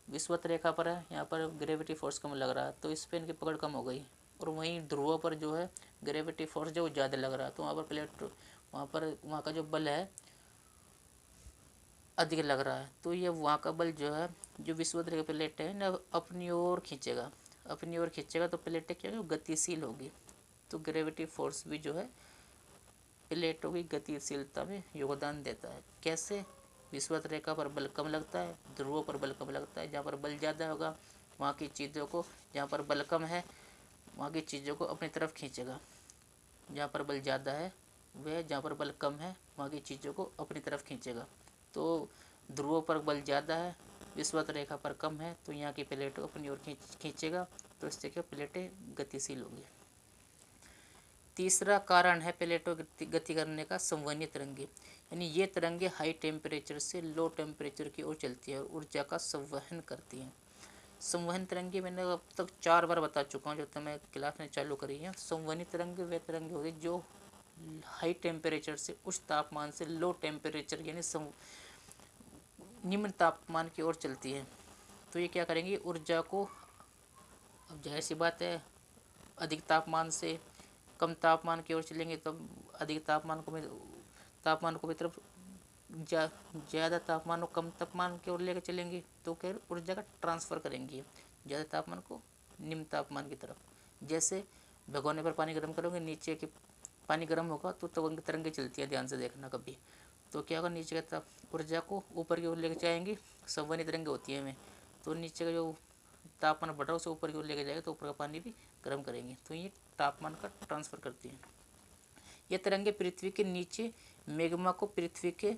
विषुवत रेखा पर है, यहाँ पर ग्रेविटी फोर्स कम लग रहा है तो इस पर इनकी पकड़ कम हो गई, और वहीं ध्रुवों पर जो है ग्रेविटी फोर्स जो ज़्यादा लग रहा है तो वहाँ का जो बल है अधिक लग रहा है। तो ये वहाँ का बल जो है जो विषुवत रेखा प्लेट है ना अपनी ओर खींचेगा तो प्लेटें क्या होगी, गतिशील होगी। तो ग्रेविटी फोर्स भी जो है प्लेटों की गतिशीलता में योगदान देता है। कैसे, विषुवत रेखा पर बल कम लगता है, ध्रुवों पर बल कम लगता है। जहाँ पर बल ज़्यादा होगा वहाँ की चीज़ों को, जहाँ पर बल कम है वहाँ की चीज़ों को अपनी तरफ खींचेगा। जहाँ पर बल ज़्यादा है वह, जहाँ पर बल कम है वहाँ की चीज़ों को अपनी तरफ खींचेगा। तो ध्रुवों पर बल ज़्यादा है, विषुवत रेखा पर कम है, तो यहाँ की प्लेटों अपनी ओर खींचेगा। तो इससे क्या, प्लेटें गतिशील होगी। तीसरा कारण है प्लेटों गति करने का, संवहनीय तरंगे। यानी ये तरंगे हाई टेम्परेचर से लो टेम्परेचर की ओर चलती है और ऊर्जा का संवहन करती हैं। संवहन तरंगे मैंने अब तक 4 बार बता चुका हूँ जब तक मैं क्लास में चालू करी है। संवहनी तरंगे वे तरंगे होती है जो हाई टेम्परेचर से उच्च तापमान से लो टेम्परेचर यानी निम्न तापमान की ओर चलती है। तो ये क्या करेंगी, ऊर्जा को, अब जाहिर सी बात है अधिक तापमान से कम तापमान की ओर चलेंगे तब अधिक तापमान को भी तरफ ज़्यादा तापमान को कम तापमान की ओर लेकर चलेंगे तो क्या ऊर्जा का ट्रांसफ़र करेंगी ज़्यादा तापमान को निम्न तापमान की तरफ। जैसे भगोने पर पानी गर्म करोगे, नीचे के पानी गर्म होगा तो तरंगे चलती है, ध्यान से देखना कभी। तो क्या होगा, नीचे का ऊर्जा को ऊपर की ओर लेकर जाएंगी, संवहनी तरंगे होती है हमें। तो नीचे का जो तापमान बढ़ रहा है उसे ऊपर की ओर लेकर जाएगा तो ऊपर का पानी भी गर्म करेंगे। तो ये तापमान का ट्रांसफ़र करती है। ये तरंगे पृथ्वी के नीचे मैग्मा को पृथ्वी के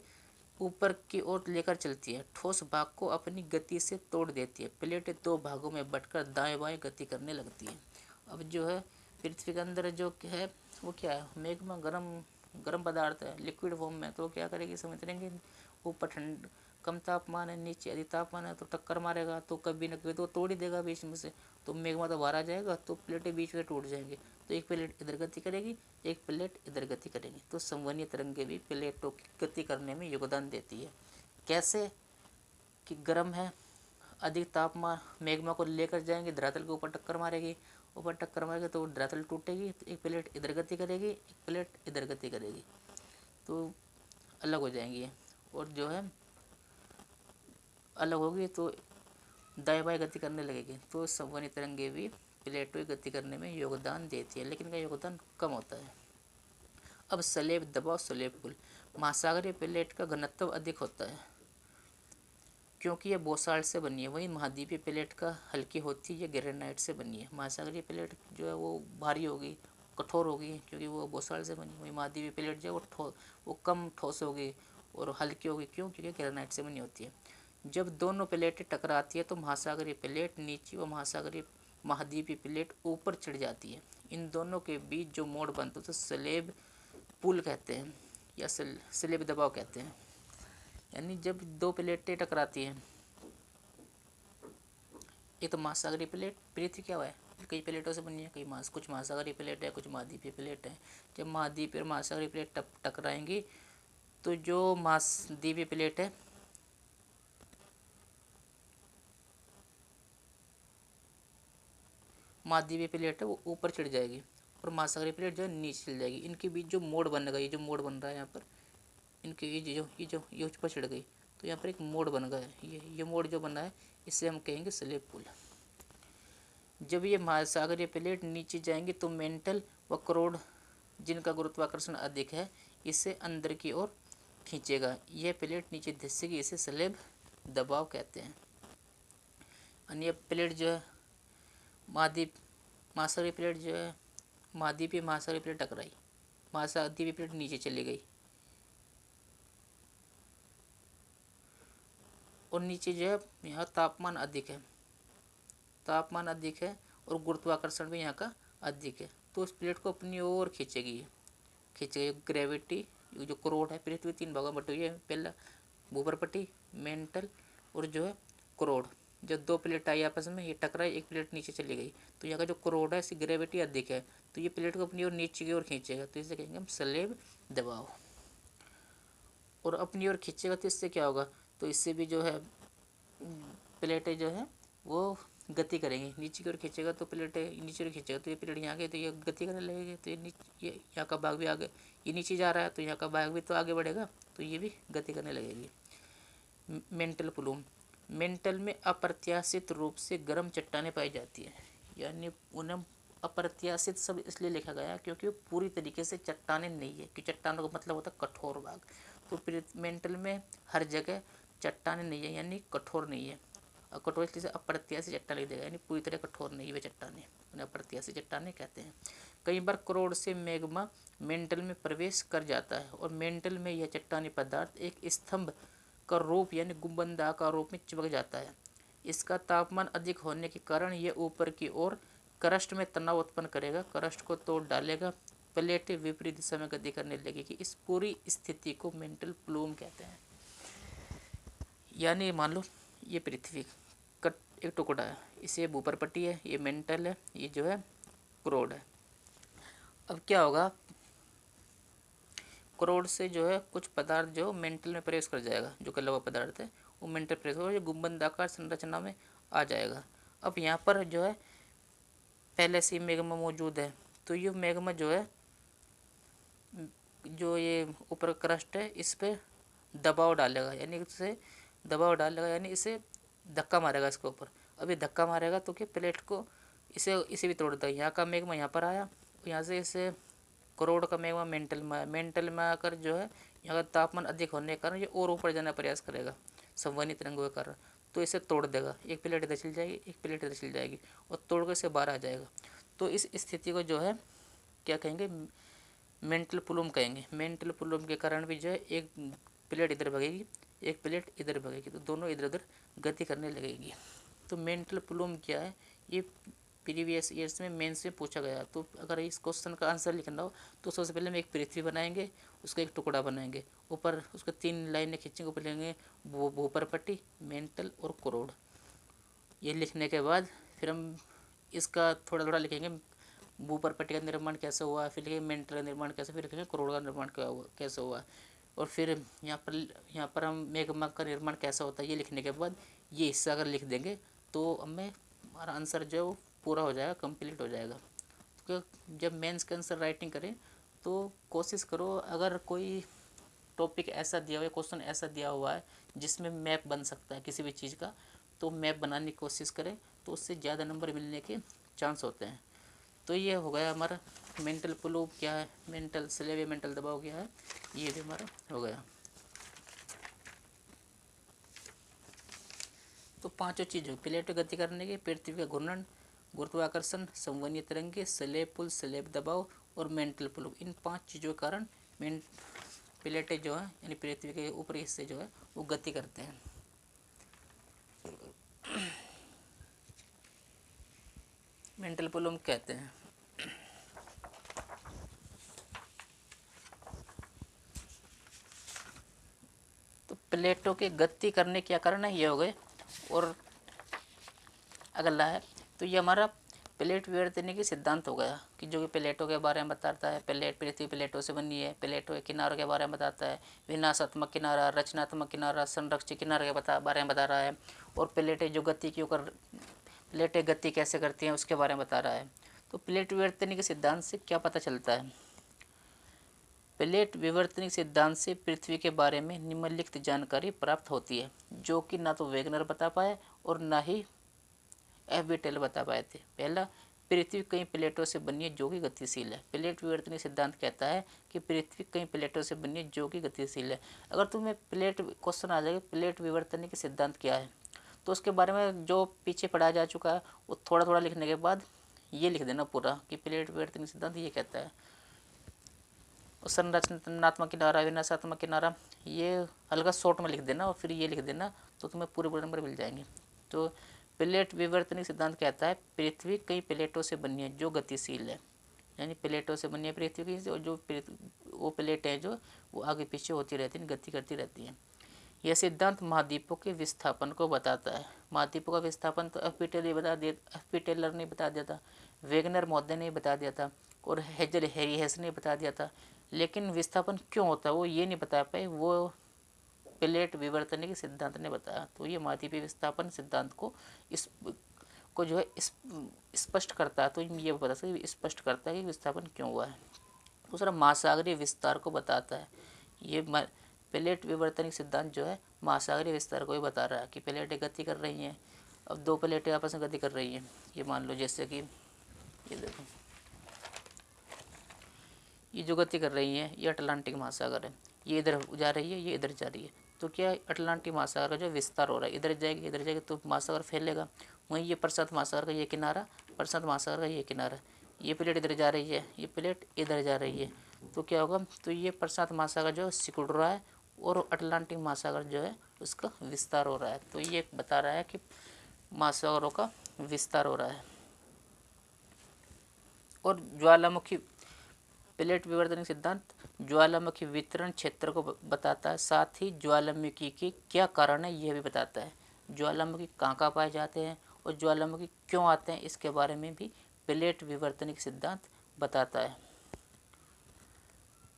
ऊपर की ओर लेकर चलती है, ठोस भाग को अपनी गति से तोड़ देती है। प्लेटें 2 भागों में बंटकर दाएं बाएं गति करने लगती है। अब जो है पृथ्वी के अंदर जो है वो क्या है, मैग्मा गर्म पदार्थ है लिक्विड फॉर्म में। तो क्या करेगी, समझ लेंगे, ऊपर ठंड कम तापमान है, नीचे अधिक तापमान है, तो टक्कर मारेगा तो कभी न कभी तो तोड़ ही देगा बीच में से। तो मैग्मा तो बाहर आ जाएगा तो प्लेटें बीच में टूट जाएंगी। तो एक प्लेट इधर गति करेगी, एक प्लेट इधर गति करेगी। तो संवहनीय तरंगे भी प्लेटों की गति करने में योगदान देती है। कैसे कि गर्म है, अधिक तापमान मैग्मा को लेकर जाएंगे, धरातल के ऊपर टक्कर मारेगी, ऊपर टक्कर मारेगी तो धरातल टूटेगी, तो एक प्लेट इधर गति करेगी, एक प्लेट इधर गति करेगी, तो अलग हो जाएंगी। और जो है अलग होगी तो दाएं बाएं गति करने लगेगी। तो संवहनी तरंगे भी प्लेटों की गति करने में योगदान देती है, लेकिन इनका योगदान कम होता है। अब स्लेब दबाव स्लेब पुल। महासागरीय प्लेट का घनत्व अधिक होता है क्योंकि यह बोसाल्ट से बनी है, वहीं महाद्वीपीय प्लेट का हल्की होती है, यह ग्रेनाइट से बनी है। महासागरीय प्लेट जो है वो भारी होगी, कठोर होगी क्योंकि वो बोसाल्ट से बनी है, वहीं महाद्वीपीय प्लेट जो है वो कम ठोस होगी और हल्की होगी, क्यों? क्योंकि ग्रेनाइट से बनी होती है। जब दोनों प्लेटें टकराती है तो महासागरीय प्लेट नीचे व महाद्वीपीय प्लेट ऊपर चढ़ जाती है। इन दोनों के बीच जो मोड़ बनता है तो स्लेब पुल कहते हैं या स्लेब दबाव कहते हैं। यानी जब दो प्लेटें टकराती हैं, एक तो महासागरीय प्लेट, पृथ्वी क्या हुआ है कई प्लेटों से बनी है, कुछ महासागरीय प्लेट है, कुछ महाद्वीपीय प्लेट है। जब महाद्वीपीय और महासागरीय प्लेट टकराएंगी तो जो महाद्वीपीय प्लेट है वो ऊपर चढ़ जाएगी और महासागरीय प्लेट जो है नीचे चल जाएगी। इनके बीच जो मोड़ बनेगा, ये जो मोड़ बन रहा है यहाँ पर, इनके ये ऊपर चढ़ गई तो यहाँ पर एक मोड़ बन गया है। ये मोड़ जो बना है इसे हम कहेंगे स्लेब पुल। जब ये महासागरीय प्लेट नीचे जाएंगे तो मेंटल व क्रोड, जिनका गुरुत्वाकर्षण अधिक है, इसे अंदर की ओर खींचेगा। यह प्लेट नीचे धंसेगी, इसे स्लेब दबाव कहते हैं। अन्य प्लेट जो है महासागरीय प्लेट जो है महासागरीय प्लेट टकराई, महाद्वीपीय प्लेट नीचे चली गई और नीचे जो है यहाँ तापमान अधिक है और गुरुत्वाकर्षण भी यहाँ का अधिक है, तो उस प्लेट को अपनी ओर खींचेगी। ग्रेविटी, जो क्रोड है, पृथ्वी 3 भागों में बटी हुई है, पहला भूपर्पटी, मेंटल और जो है क्रोड। जब दो प्लेट आई आपस में, ये टकराई, एक प्लेट नीचे चली गई तो यहाँ का जो क्रोड है इसकी ग्रेविटी अधिक है तो ये प्लेट को अपनी ओर नीचे की ओर खींचेगा, तो इसे कहेंगे हम स्लेब दबाव। और अपनी ओर खींचेगा तो इससे क्या होगा, तो इससे भी जो है प्लेटें जो है वो गति करेंगी। नीचे की ओर खींचेगा तो प्लेटें नीचे की ओर खींचेगा तो ये प्लेट यहाँ गई तो ये गति करने लगेगी, तो ये यहाँ का भाग भी आगे, ये नीचे जा रहा है तो यहाँ का भाग भी तो आगे बढ़ेगा, तो ये भी गति करने लगेगी। Mantle plume. मेंटल में अप्रत्याशित रूप से गर्म चट्टानें पाई जाती है, यानी उन्हें अप्रत्याशित सब इसलिए लिखा गया क्योंकि वो पूरी तरीके से चट्टानें नहीं है, कि चट्टानों का मतलब होता है कठोर भाग। तो मेंटल में हर जगह चट्टानें नहीं है, यानी कठोर नहीं है। और कठोर इसलिए अप्रत्याशित चट्टान लिख देगा, यानी पूरी तरह कठोर नहीं है वे चट्टानें, उन्हें अप्रत्याशित चट्टानें कहते हैं। कई बार क्रोड से मैग्मा मेंटल में प्रवेश कर जाता है और मेंटल में यह चट्टानी पदार्थ एक स्तंभ का रूप यानी गुंबदाकार रूप में चिपक जाता है। इसका तापमान अधिक होने के कारण यह ऊपर की ओर क्रस्ट में तनाव उत्पन्न करेगा, क्रस्ट को तोड़ डालेगा, प्लेटें विपरीत दिशा में गति करने लगेगी। इस पूरी स्थिति को मेंटल प्लूम कहते हैं। यानी मान लो ये पृथ्वी का एक टुकड़ा है, इसे भूपर्पटी है, ये मेंटल है, ये जो है क्रोड है। अब क्या होगा, क्रोड से जो है कुछ पदार्थ जो मेंटल में प्रवेश कर जाएगा, जो कि लौह पदार्थ है वो मेंटल प्रवेश होगा, जो गुंबदाकार संरचना में आ जाएगा। अब यहाँ पर जो है पहले से मैग्मा मौजूद है, तो ये मैग्मा जो है जो ये ऊपर क्रस्ट है इस पर दबाव डालेगा, यानी इसे धक्का मारेगा इसके ऊपर। अब ये धक्का मारेगा तो क्या प्लेट को इसे भी तोड़ देगा। यहाँ का मैग्मा यहाँ पर आया, यहाँ से इसे क्रोड का मैग्मा मेंटल में आकर जो है यहाँ का तापमान अधिक होने के कारण ये और ऊपर जाने का प्रयास करेगा संवहनी तरंगों के कारण, तो इसे तोड़ देगा। एक प्लेट इधर चल जाएगी, एक प्लेट इधर चल जाएगी और तोड़ कर इसे बाहर आ जाएगा। तो इस स्थिति को जो है क्या कहेंगे, मेंटल प्लूम कहेंगे। मेंटल प्लूम के कारण भी जो है एक प्लेट इधर भगेगी, एक प्लेट इधर भगेगी, तो दोनों इधर उधर गति करने लगेगी। तो मेंटल प्लूम क्या है, ये प्रीवियस ईयर्स में मेंस में पूछा गया। तो अगर इस क्वेश्चन का आंसर लिखना हो तो सबसे पहले हम एक पृथ्वी बनाएंगे, उसका एक टुकड़ा बनाएंगे, ऊपर उसके 3 लाइनें खींचेंगे, ऊपर लेंगे भूपर्पटी, मेंटल और क्रोड। ये लिखने के बाद फिर हम इसका थोड़ा थोड़ा लिखेंगे, भूपर्पटी का निर्माण कैसे हुआ, फिर लिखेंगे मेंटल का निर्माण कैसे, फिर लिखेंगे क्रोड का निर्माण कैसे हुआ, और फिर यहाँ पर हम मैग्मा का निर्माण कैसा होता है ये लिखने के बाद ये हिस्सा अगर लिख देंगे तो हमें हमारा आंसर जो है वो पूरा हो जाएगा, कंप्लीट हो जाएगा। तो जब मेंस के आंसर राइटिंग करें तो कोशिश करो, अगर कोई टॉपिक ऐसा दिया हुआ है, क्वेश्चन ऐसा दिया हुआ है जिसमें मैप बन सकता है किसी भी चीज़ का, तो मैप बनाने की कोशिश करें, तो उससे ज़्यादा नंबर मिलने के चांस होते हैं। तो ये हो गया हमारा मेंटल फ्लो क्या है, मेंटल स्लेव या मेंटल दबाव क्या है, ये भी हमारा हो गया। तो पांचों चीज़ों प्लेट गति करने की, पृथ्वी का घूर्णन, गुरुत्वाकर्षण, संवहनीय तरंगे, स्लेब पुल, स्लेब दबाव और मेंटल फ्लो, इन 5 चीज़ों के कारण प्लेटें जो है यानी पृथ्वी के ऊपरी हिस्से जो है वो गति करते हैं। मेंटल फ्लो हम कहते हैं। तो प्लेटों के गति करने क्या कारण है, ये हो गए। और अगला है तो ये हमारा प्लेट विवर्तन की सिद्धांत हो गया कि जो कि प्लेटों के बारे में बताता है। प्लेट पृथ्वी प्लेटों से बनी है, प्लेटों के किनारों के बारे में बताता है, विनाशात्मक किनारा, रचनात्मक किनारा, संरक्षित किनारे के बारे में बता रहा है। और प्लेटें जो गति क्यों कर प्लेटें गति कैसे करती हैं उसके बारे में बता रहा है। तो प्लेट विवर्तन के सिद्धांत से क्या पता चलता है, प्लेट विवर्तनिक सिद्धांत से पृथ्वी के बारे में निम्नलिखित जानकारी प्राप्त होती है, जो कि ना तो वेगनर बता पाए और ना ही एफबीटेल बता पाए थे। पहला, पृथ्वी कई प्लेटों से बनी है जो कि गतिशील है। प्लेट विवर्तनिक सिद्धांत कहता है कि पृथ्वी कई प्लेटों से बनी है जो कि गतिशील है। अगर तुम्हें प्लेट क्वेश्चन आ जाएगा प्लेट विवर्तनिक सिद्धांत क्या है, तो उसके बारे में जो पीछे पढ़ाया जा चुका है वो थोड़ा थोड़ा लिखने के बाद ये लिख देना पूरा कि प्लेट विवर्तनिक सिद्धांत ये कहता है। और संरचनात्मक किनारा, विनाशात्मक किनारा, ये हल्का शॉर्ट में लिख देना और फिर ये लिख देना, तो तुम्हें पूरे नंबर मिल जाएंगे। तो प्लेट विवर्तनिक सिद्धांत कहता है पृथ्वी कई प्लेटों से बनी है जो गतिशील है, यानी प्लेटों से बनी है पृथ्वी की, और जो वो प्लेट है जो वो आगे पीछे होती रहती है, गति करती रहती है। यह सिद्धांत महाद्वीपों के विस्थापन को बताता है। महाद्वीपों का विस्थापन तो एफ.पी. टेलर ने बता दिया था, वेगनर महोदय ने बता दिया था और हैरी हेस ने बता दिया था। लेकिन विस्थापन क्यों होता है वो ये नहीं बता पाए, वो प्लेट विवर्तन के सिद्धांत ने बताया। तो ये महाद्वीपीय विस्थापन सिद्धांत को जो है स्पष्ट करता है। तो ये बता सकते स्पष्ट करता है कि विस्थापन क्यों हुआ है। दूसरा, महासागरीय विस्तार को बताता है। ये प्लेट विवर्तनिक सिद्धांत जो है महासागरीय विस्तार को ही बता रहा है कि प्लेटें गति कर रही हैं। अब दो प्लेटें आपस में गति कर रही हैं, ये मान लो जैसे कि ये देखो, ये जो गति कर रही है ये अटलांटिक महासागर है, ये इधर जा रही है, ये इधर जा रही है। तो क्या अटलांटिक महासागर का जो विस्तार हो रहा है, इधर जाएगी तो महासागर फैलेगा। वहीं ये प्रशांत महासागर का ये किनारा, प्रशांत महासागर का ये किनारा, ये प्लेट इधर जा रही है, ये प्लेट इधर जा रही है। तो क्या होगा, तो ये प्रशांत महासागर जो सिकुड़ रहा है और अटलांटिक महासागर जो है उसका विस्तार हो रहा है। तो ये बता रहा है कि महासागरों का विस्तार हो रहा है। और ज्वालामुखी प्लेट विवर्तन सिद्धांत ज्वालामुखी वितरण क्षेत्र को बताता है, साथ ही ज्वालामुखी के क्या कारण है यह भी बताता है। ज्वालामुखी कहाँ कहाँ पाए जाते हैं और ज्वालामुखी क्यों आते हैं इसके बारे में भी प्लेट विवर्तनिक सिद्धांत बताता है।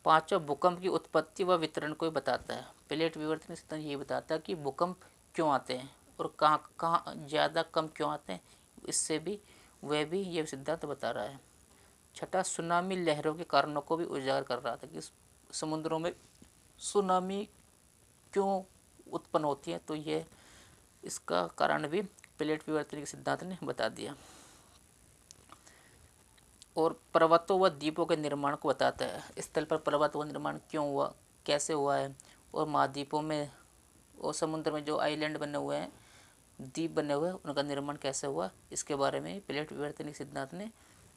पांचों, भूकंप की उत्पत्ति व वितरण को बताता है। प्लेट विवर्तनिक सिद्धांत ये बताता है कि भूकंप क्यों आते हैं और कहाँ कहाँ ज़्यादा कम क्यों आते हैं, इससे भी वह भी ये सिद्धांत बता रहा है। छठा, सुनामी लहरों के कारणों को भी उजागर कर रहा था कि समुद्रों में सुनामी क्यों उत्पन्न होती है, तो ये इसका कारण भी प्लेट विवर्तन के सिद्धांत ने बता दिया। और पर्वतों व द्वीपों के निर्माण को बताता है, स्थल पर पर्वत व निर्माण क्यों हुआ, कैसे हुआ है, और महाद्वीपों में और समुद्र में जो आइलैंड बने हुए हैं, द्वीप बने हुए हैं, उनका निर्माण कैसे हुआ, इसके बारे में प्लेट विवर्तनिक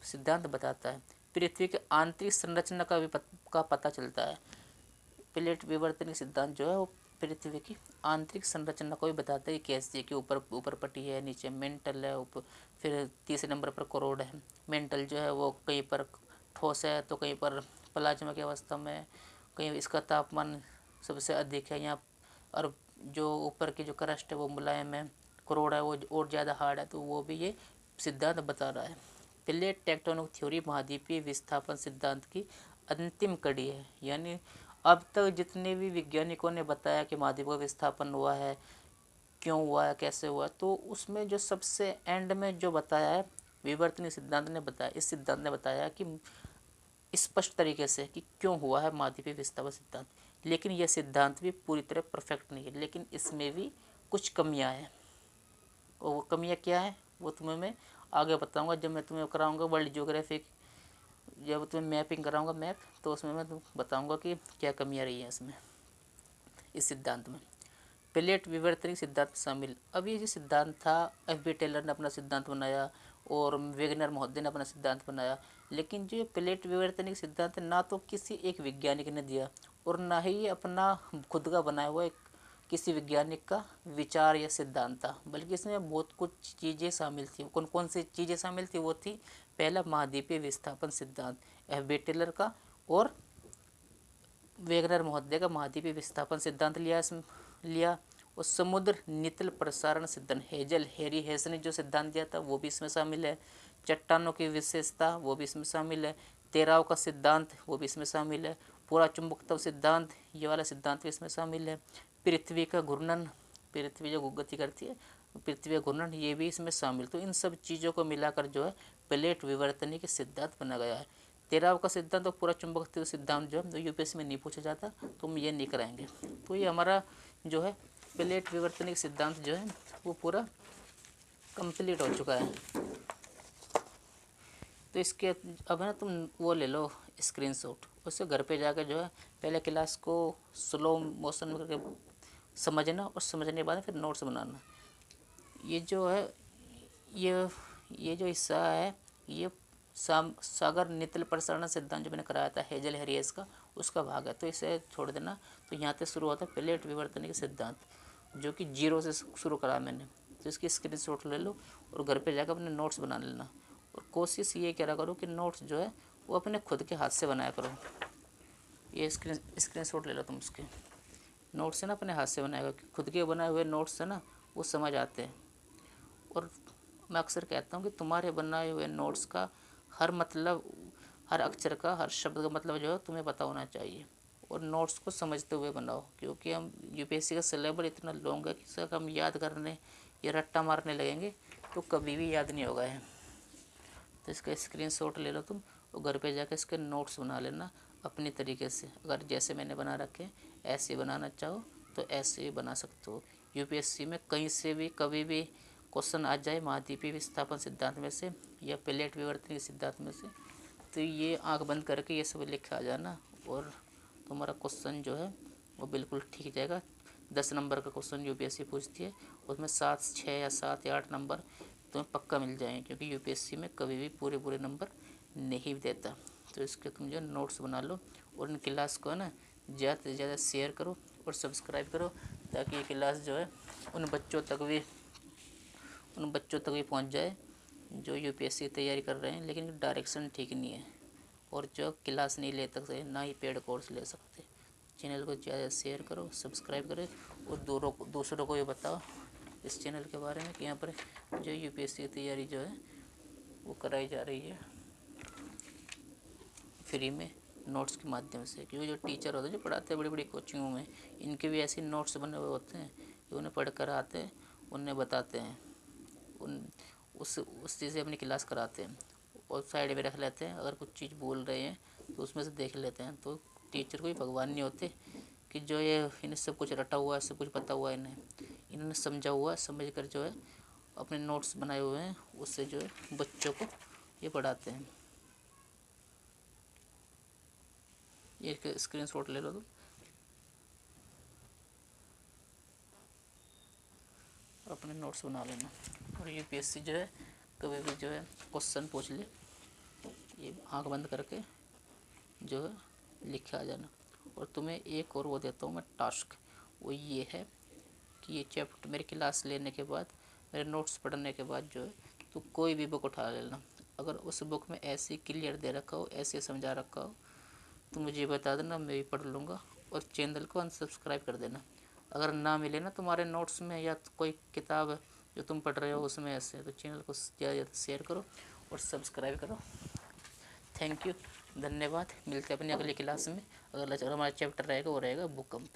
सिद्धांत बताता है। पृथ्वी के आंतरिक संरचना का पता चलता है। प्लेट विवर्तनिक सिद्धांत जो है वो पृथ्वी की आंतरिक संरचना को भी बताता है कि कैसे, कि ऊपर पट्टी है, नीचे मेंटल है, ऊपर फिर तीसरे नंबर पर कोरोड है। मेंटल जो है वो कहीं पर ठोस है तो कहीं पर प्लाज्मा की अवस्था में, कहीं इसका तापमान सबसे अधिक है यहाँ, और जो ऊपर की जो क्रस्ट है वो मुलायम है, कोरोड है वो और ज़्यादा हार्ड है, तो वो भी ये सिद्धांत बता रहा है। प्लेट टेक्टोनिक थ्योरी महाद्वीपीय विस्थापन सिद्धांत की अंतिम कड़ी है, यानी अब तक जितने भी वैज्ञानिकों ने बताया कि महाद्वीपों का विस्थापन हुआ है, क्यों हुआ है, कैसे हुआ, तो उसमें जो सबसे एंड में जो बताया है विवर्तनिक सिद्धांत ने बताया, इस सिद्धांत ने बताया कि स्पष्ट तरीके से कि क्यों हुआ है महाद्वीपीय विस्थापन सिद्धांत। लेकिन यह सिद्धांत भी पूरी तरह परफेक्ट नहीं है, लेकिन इसमें भी कुछ कमियां हैं, और वो कमियां क्या है वो तुम्हें मैं आगे बताऊंगा जब मैं तुम्हें कराऊंगा वर्ल्ड ज्योग्राफिक, जब तुम्हें मैपिंग कराऊंगा मैप, तो उसमें मैं तुम्हें बताऊंगा कि क्या कमियाँ रही हैं इसमें, इस सिद्धांत में। प्लेट विवर्तनिक सिद्धांत शामिल। अब ये जो सिद्धांत था, F.B. टेलर ने अपना सिद्धांत बनाया और वेगनर महोदय ने अपना सिद्धांत बनाया, लेकिन जो प्लेट विवर्तनिक सिद्धांत ना तो किसी एक वैज्ञानिक ने दिया और ना ही अपना खुद का बनाया हुआ एक किसी वैज्ञानिक का विचार या सिद्धांत था, बल्कि इसमें बहुत कुछ चीज़ें शामिल थी। कौन कौन सी चीज़ें शामिल थी? वो थी पहला महाद्वीपीय विस्थापन सिद्धांत F.B. टेलर का, और वेगनर महोदय का महाद्वीपीय विस्थापन सिद्धांत लिया और समुद्र नितल प्रसारण सिद्धांत हेजल हेरी हेस ने जो सिद्धांत दिया था वो भी इसमें शामिल है। चट्टानों की विशेषता वो भी इसमें शामिल है। तेराव का सिद्धांत वो भी इसमें शामिल है। पूरा चुंबकत्व सिद्धांत, ये वाला सिद्धांत भी इसमें शामिल है। पृथ्वी का घूर्णन, पृथ्वी जो गति करती है, पृथ्वी का घूर्णन, ये भी इसमें शामिल। तो इन सब चीज़ों को मिलाकर जो है प्लेट विवर्तनी के सिद्धांत बना गया है। तेराव का सिद्धांत और पूरा चुंबकत्व सिद्धांत जो है यूपीएससी में नहीं पूछा जाता, तो हम ये नहीं कराएंगे। तो ये हमारा जो है प्लेट विवर्तनिक सिद्धांत जो है वो पूरा कंप्लीट हो चुका है। तो इसके अब है ना, तुम वो ले लो स्क्रीनशॉट, उससे घर पे जाकर जो है पहले क्लास को स्लो मोशन में करके समझना और समझने के बाद फिर नोट्स बनाना। ये जो है ये जो हिस्सा है ये सागर नितल प्रसारण सिद्धांत जो मैंने कराया था हेजल हेरियस का, उसका भाग है, तो इसे छोड़ देना। तो यहाँ से शुरू होता है प्लेट विवर्तनिक सिद्धांत, जो कि 0 से शुरू करा मैंने। तो इसकी स्क्रीनशॉट ले लो और घर पे जाकर अपने नोट्स बना लेना, और कोशिश ये करा करो कि नोट्स जो है वो अपने खुद के हाथ से बनाया करो। ये स्क्रीनशॉट ले लो तुम उसके, नोट्स है ना अपने हाथ से बनाएगा, खुद के बनाए हुए नोट्स है ना वो समझ आते हैं। और मैं अक्सर कहता हूँ कि तुम्हारे बनाए हुए नोट्स का हर मतलब, हर अक्षर का, हर शब्द का मतलब जो है तुम्हें पता होना चाहिए, और नोट्स को समझते हुए बनाओ, क्योंकि हम यूपीएससी का सिलेबस इतना लॉन्ग है कि सर हम याद करने या रट्टा मारने लगेंगे तो कभी भी याद नहीं होगा है। तो इसका स्क्रीनशॉट ले लो तुम और घर पे जाकर इसके नोट्स बना लेना अपनी तरीके से। अगर जैसे मैंने बना रखे ऐसे बनाना चाहो तो ऐसे भी बना सकते हो। यूपीएससी में कहीं से भी कभी भी क्वेश्चन आ जाए महाद्वीपीय विस्थापन सिद्धांत में से या प्लेट विवर्तन सिद्धांत में से, तो ये आंख बंद करके ये सब लिख आ जाना और तुम्हारा क्वेश्चन जो है वो बिल्कुल ठीक जाएगा। 10 नंबर का क्वेश्चन यूपीएससी पूछती है, उसमें 7, 6 या 7 या 8 नंबर तुम्हें पक्का मिल जाएंगे, क्योंकि यूपीएससी में कभी भी पूरे नंबर नहीं देता। तो इसके तुम जो नोट्स बना लो और इन क्लास को ना ज़्यादा से ज़्यादा शेयर करो और सब्सक्राइब करो, ताकि ये क्लास जो है उन बच्चों तक भी पहुंच जाए जो यूपीएससी की तैयारी कर रहे हैं, लेकिन डायरेक्शन ठीक नहीं है और जो क्लास नहीं ले सकते, ना ही पेड कोर्स ले सकते। चैनल को ज़्यादा शेयर करो, सब्सक्राइब करो और दूसरों को भी बताओ इस चैनल के बारे में कि यहाँ पर जो यूपीएससी की तैयारी जो है वो कराई जा रही है फ्री में नोट्स के माध्यम से। क्योंकि जो टीचर होते हैं जो पढ़ाते हैं बड़ी बड़ी कोचिंगों में, इनके भी ऐसे नोट्स बने हुए होते हैं कि उन्हें पढ़ कर आते हैं, उन्हें बताते हैं, उस चीज़ से अपनी क्लास कराते हैं और साइड में रख लेते हैं। अगर कुछ चीज़ बोल रहे हैं तो उसमें से देख लेते हैं। तो टीचर कोई भगवान नहीं होते कि जो ये इन्हें सब कुछ रटा हुआ है, सब कुछ पता हुआ है, इन्होंने समझा हुआ, समझ कर जो है अपने नोट्स बनाए हुए हैं, उससे जो है बच्चों को ये पढ़ाते हैं। एक स्क्रीनशॉट ले लो तुम अपने नोट्स बना लेना। और यूपीएससी जो है कभी भी जो है क्वेश्चन पूछ ले, ये आंख बंद करके जो है लिखे आ जाना। और तुम्हें एक और वो देता हूँ मैं टास्क, वो ये है कि ये चैप्टर मेरी क्लास लेने के बाद, मेरे नोट्स पढ़ने के बाद जो है तो कोई भी बुक उठा लेना। अगर उस बुक में ऐसे क्लियर दे रखा हो, ऐसे समझा रखा हो, तो मुझे बता देना, मैं भी पढ़ लूँगा। और चैनल को अनसब्सक्राइब कर देना। अगर ना मिले ना तुम्हारे नोट्स में या कोई किताब जो तुम पढ़ रहे हो उसमें ऐसे, तो चैनल को ज़्यादा शेयर करो और सब्सक्राइब करो। थैंक यू, धन्यवाद। मिलते हैं अपनी अगली क्लास में। अगला हमारा चैप्टर रहेगा वो रहेगा भूकंप।